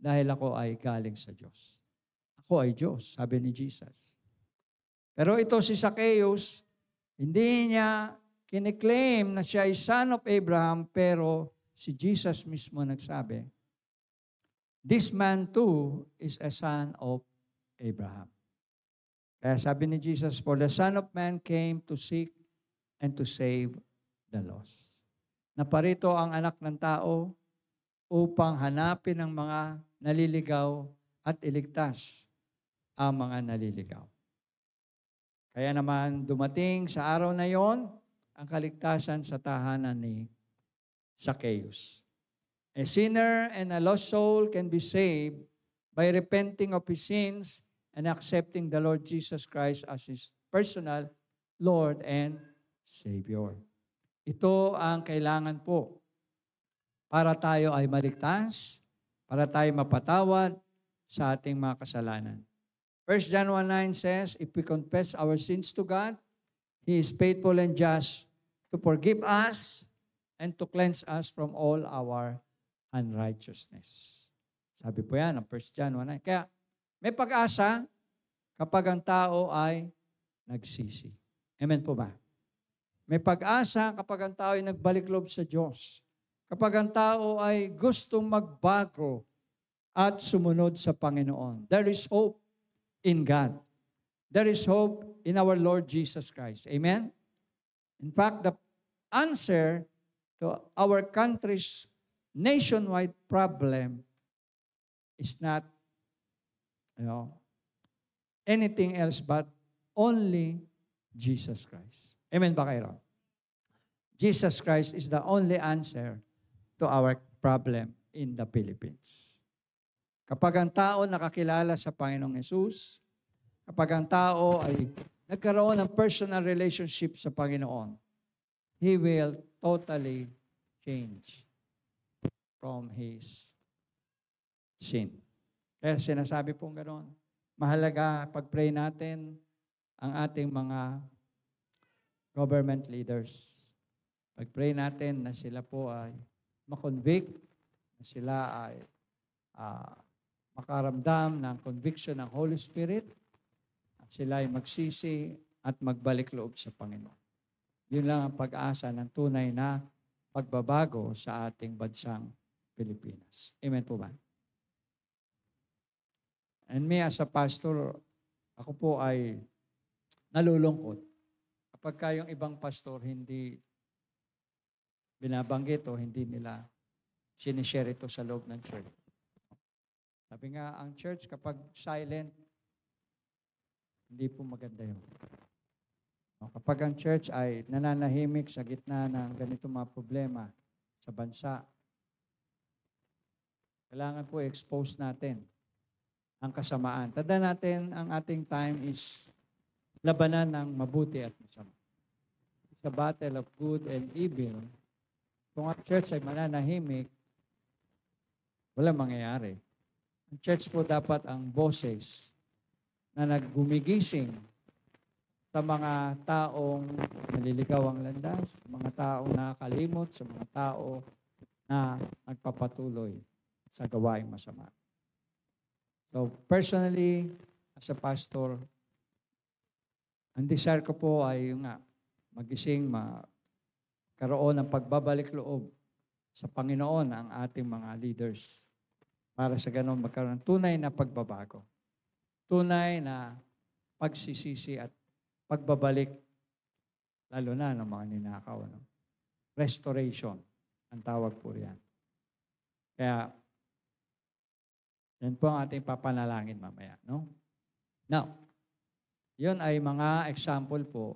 dahil ako ay galing sa Diyos. Ako ay Diyos, sabi ni Jesus. Pero ito si Zacchaeus, hindi niya kiniklaim na siya ay son of Abraham, pero si Jesus mismo nagsabi, this man too is a son of Abraham. Kaya sabi ni Jesus, for the Son of Man came to seek and to save the lost. Naparito ang anak ng tao upang hanapin ang mga naliligaw at iligtas ang mga naliligaw. Kaya naman dumating sa araw na yon ang kaligtasan sa tahanan ni Zacchaeus. A sinner and a lost soul can be saved by repenting of his sins and accepting the Lord Jesus Christ as his personal Lord and Savior. Ito ang kailangan po para tayo ay maligtas, para tayo mapatawad sa ating mga kasalanan. 1 John 1:9 says, if we confess our sins to God, He is faithful and just to forgive us and to cleanse us from all our unrighteousness. Sabi po yan ng 1 John 1:9. Kaya may pag-asa kapag ang tao ay nagsisi. Amen po ba? May pag-asa kapag ang tao ay nagbalik loob sa Diyos. Kapag ang tao ay gustong magbago at sumunod sa Panginoon. There is hope in God. There is hope in our Lord Jesus Christ. Amen? In fact, the answer to our country's nationwide problem is not, anything else but only Jesus Christ. Amen ba kayo? Jesus Christ is the only answer to our problem in the Philippines. Kapag ang tao nakakilala sa Panginoong Hesus, kapag ang tao ay nagkaroon ng personal relationship sa Panginoon, he will totally change from his sin. Kaya sinasabi pong gano'n, mahalaga pag-pray natin ang ating mga government leaders. Pag-pray natin na sila po ay makonvict, na sila ay makaramdam ng conviction ng Holy Spirit, sila ay magsisi at magbalik loob sa Panginoon. Yun lang ang pag-asa ng tunay na pagbabago sa ating bansang Pilipinas. Amen po ba? And me as a pastor, ako po ay nalulungkot kapag yung ibang pastor hindi binabanggit o hindi nila sinishare ito sa loob ng church. Sabi nga, ang church kapag silent, hindi po maganda yun. Kapag ang church ay nananahimik sa gitna ng ganitong mga problema sa bansa, kailangan po expose natin ang kasamaan. Tandaan natin, ang ating time is labanan ng mabuti at masama. It's a battle of good and evil. Kung ang church ay mananahimik, walang mangyayari. Ang church po dapat ang boses na naggumigising sa mga taong naliligaw ang landas, sa mga taong nakakalimot, sa mga tao na nagpapatuloy sa gawaing masama. So, personally, as a pastor, ang desire ko po ay yung magising, magkaroon ng pagbabalik loob sa Panginoon ang ating mga leaders para sa ganon magkaroon ng tunay na pagbabago. Tunay na pagsisisi at pagbabalik, lalo na ng mga ninakaw. No? Restoration, ang tawag po riyan. Kaya, yan po ang ating papanalangin mamaya. No? Now, yun ay mga example po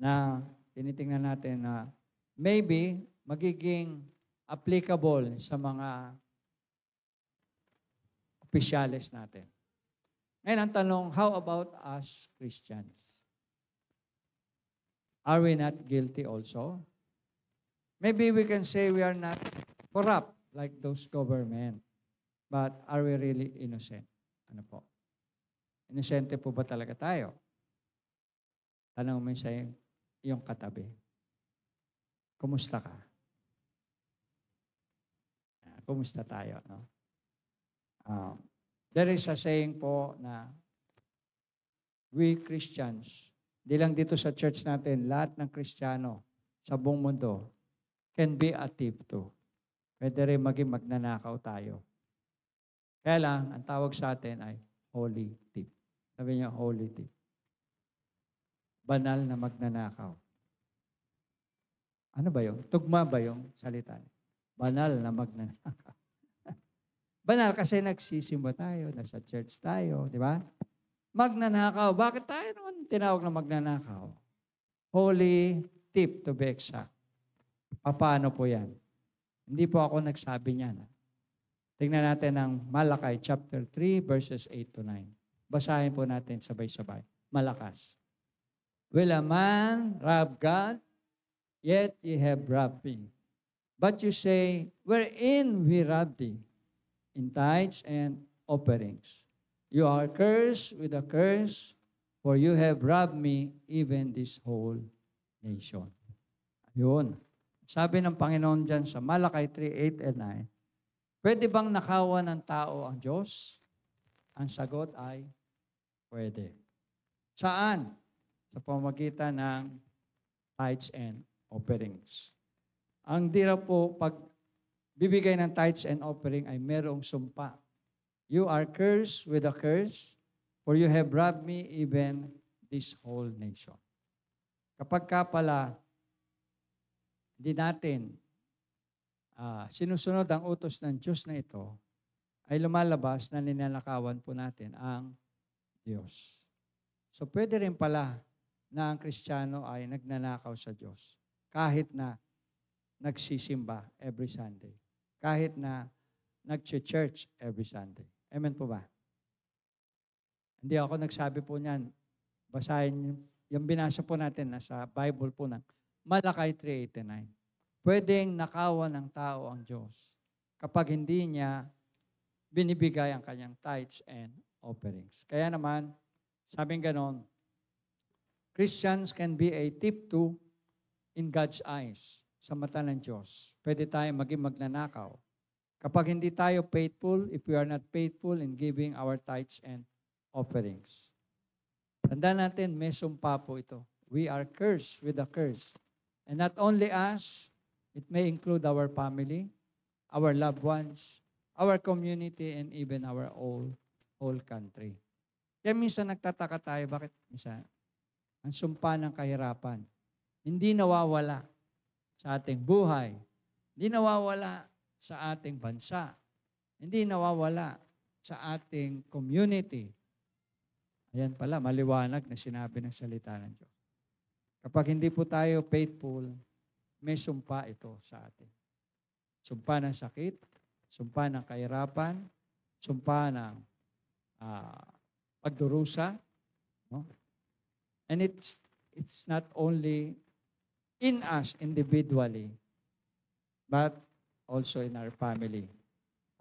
na tinitingnan natin na maybe magiging applicable sa mga opisyalis natin. Ngayon ang tanong, how about us Christians? Are we not guilty also? Maybe we can say we are not corrupt like those government. But are we really innocent? Ano po? Inosente po ba talaga tayo? Tanong mo sa iyong katabi. Kumusta ka? Kumusta tayo? No? There is a saying po na we Christians, di lang dito sa church natin, lahat ng Kristiyano sa buong mundo can be a thief too. Pwede rin maging magnanakaw tayo. Kaya lang, ang tawag sa atin ay holy thief. Sabi niya, holy thief. Banal na magnanakaw. Ano ba yun? Tugma ba yung salita? Banal na magnanakaw. Banal kasi nagsisimba tayo, nasa church tayo, di ba? Magnanakaw. Bakit tayo naman tinawag na magnanakaw? Holy thief to be exact. Paano po yan? Hindi po ako nagsabi niyan. Tingnan natin ang Malakay chapter 3 verses 8 to 9. Basahin po natin sabay-sabay. Malakas. Will a man rob God? Yet ye have robbed me. But you say, wherein we robbed thee? In tithes and offerings. You are cursed with a curse, for you have robbed me, even this whole nation. Ayun. Sabi ng Panginoon dyan sa Malakay 3, 8 and 9, pwede bang nakawan ng tao ang Diyos? Ang sagot ay, pwede. Saan? Sa pamamagitan ng tithes and offerings. Ang dira po, pag bibigay ng tithes and offering ay merong sumpa. You are cursed with a curse, for you have robbed me, even this whole nation. Kapag ka pala, hindi natin sinusunod ang utos ng Diyos na ito, ay lumalabas na ninanakawan po natin ang Diyos. So pwede rin pala na ang Kristiyano ay nagnanakaw sa Diyos kahit na nagsisimba every Sunday. Kahit na nag-church every Sunday. Amen po ba? Hindi ako nagsabi po niyan. Basahin yung binasa po natin sa Bible po ng Malakay 3:89. Pwedeng nakawan ng tao ang Diyos kapag hindi niya binibigay ang kanyang tithes and offerings. Kaya naman, sabing ganon, Christians can be a thief too in God's eyes. Sa mata ng Diyos. Pwede tayo maging magnanakaw. Kapag hindi tayo faithful, if we are not faithful in giving our tithes and offerings. Tandaan natin, may sumpa po ito. We are cursed with a curse. And not only us, it may include our family, our loved ones, our community, and even our whole country. Kaya minsan nagtataka tayo, bakit minsan ang sumpa ng kahirapan hindi nawawala sa ating buhay, hindi nawawala sa ating bansa, hindi nawawala sa ating community. Ayan pala, maliwanag na sinabi ng salita ng Diyos. Kapag hindi po tayo faithful, may sumpa ito sa atin. Sumpa ng sakit, sumpa ng kahirapan, sumpa ng pagdurusa. No? And it's not only in us individually, but also in our family,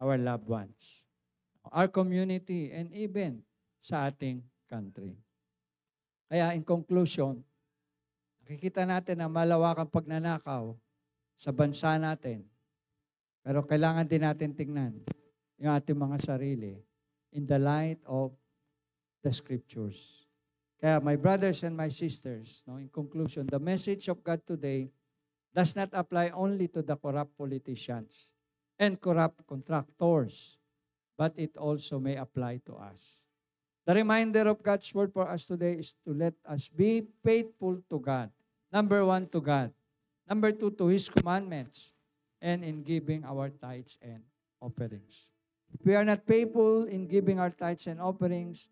our loved ones, our community, and even sa ating country. Kaya in conclusion, nakikita natin ang malawakang pagnanakaw sa bansa natin. Pero kailangan din natin tingnan yung ating mga sarili in the light of the Scriptures. Kaya my brothers and my sisters, in conclusion, the message of God today does not apply only to the corrupt politicians and corrupt contractors, but it also may apply to us. The reminder of God's word for us today is to let us be faithful to God. Number 1, to God. Number 2, to His commandments, and in giving our tithes and offerings. If we are not faithful in giving our tithes and offerings,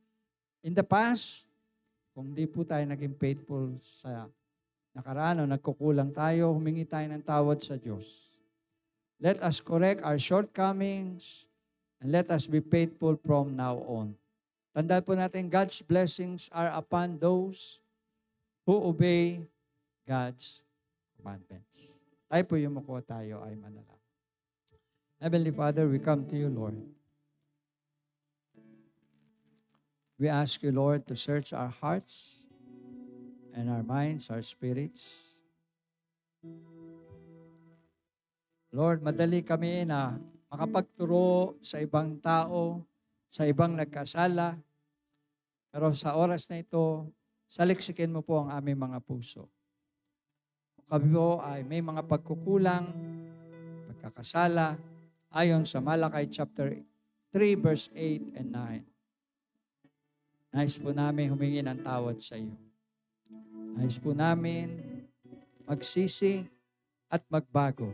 in the past, kung di po tayo naging faithful sa nakaraan o nagkukulang tayo, humingi tayo ng tawad sa Diyos. Let us correct our shortcomings and let us be faithful from now on. Tandaan po natin, God's blessings are upon those who obey God's commandments. Tayo po yumuko, tayo ay manalangin. Heavenly Father, we come to you, Lord. We ask you, Lord, to search our hearts and our minds, our spirits. Lord, madali kami na makapagturo sa ibang tao, sa ibang nagkasala. Pero sa oras na ito, saliksikin mo po ang aming mga puso. Kami po ay may mga pagkukulang, pagkakasala, ayon sa Malakay chapter 3, verse 8 and 9. Nais po namin humingi ng tawad sa iyo. Nais po namin magsisi at magbago.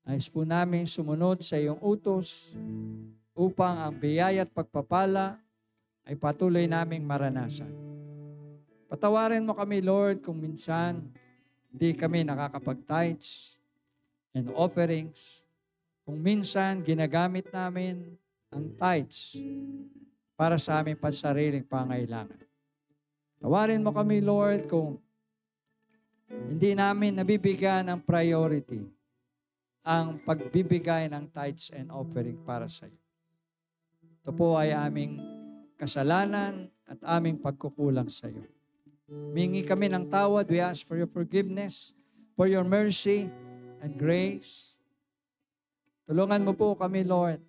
Nais po namin sumunod sa iyong utos upang ang biyaya at pagpapala ay patuloy naming maranasan. Patawarin mo kami, Lord, kung minsan hindi kami nakakapag-tithes and offerings. Kung minsan ginagamit namin ang tithes para sa aming pansariling pangailangan. Tawarin mo kami, Lord, kung hindi namin nabibigyan ng priority ang pagbibigay ng tithes and offering para sa iyo. Ito po ay aming kasalanan at aming pagkukulang sa iyo. Mingi kami ng tawad. We ask for your forgiveness, for your mercy and grace. Tulungan mo po kami, Lord,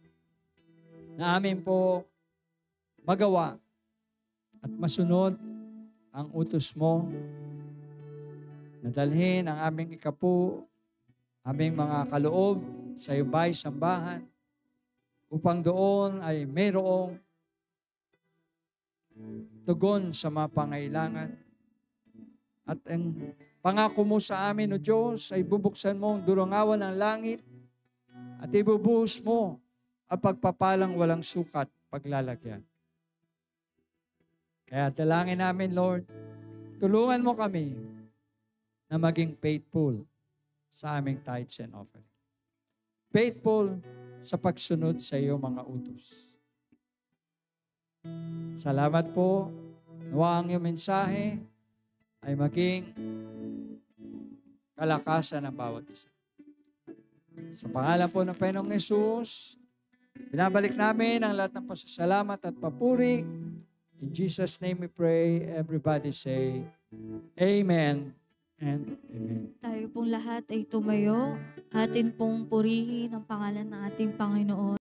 na amin po magawa at masunod ang utos mo na dalhin ang aming ikapu, aming mga kaloob sa iyong bahay-sambahan upang doon ay mayroong tugon sa mga pangailangan. At ang pangako mo sa amin, O Diyos, ay bubuksan mo ang durangawan ng langit at ibubuhos mo ang pagpapalang walang sukat, paglalagyan. Kaya dalangin namin, Lord, tulungan mo kami na maging faithful sa aming tithes and offering. Faithful sa pagsunod sa iyo mga utos. Salamat po. Nawa ang iyong mensahe ay maging kalakasan ng bawat isa. Sa pangalan po ng Panginoong Hesus, binabalik namin ang lahat ng pasasalamat at papuri. In Jesus' name we pray. Everybody say, Amen and Amen. Tayo pong lahat ay tumayo. Atin pong purihin ang pangalan ng ating Panginoon.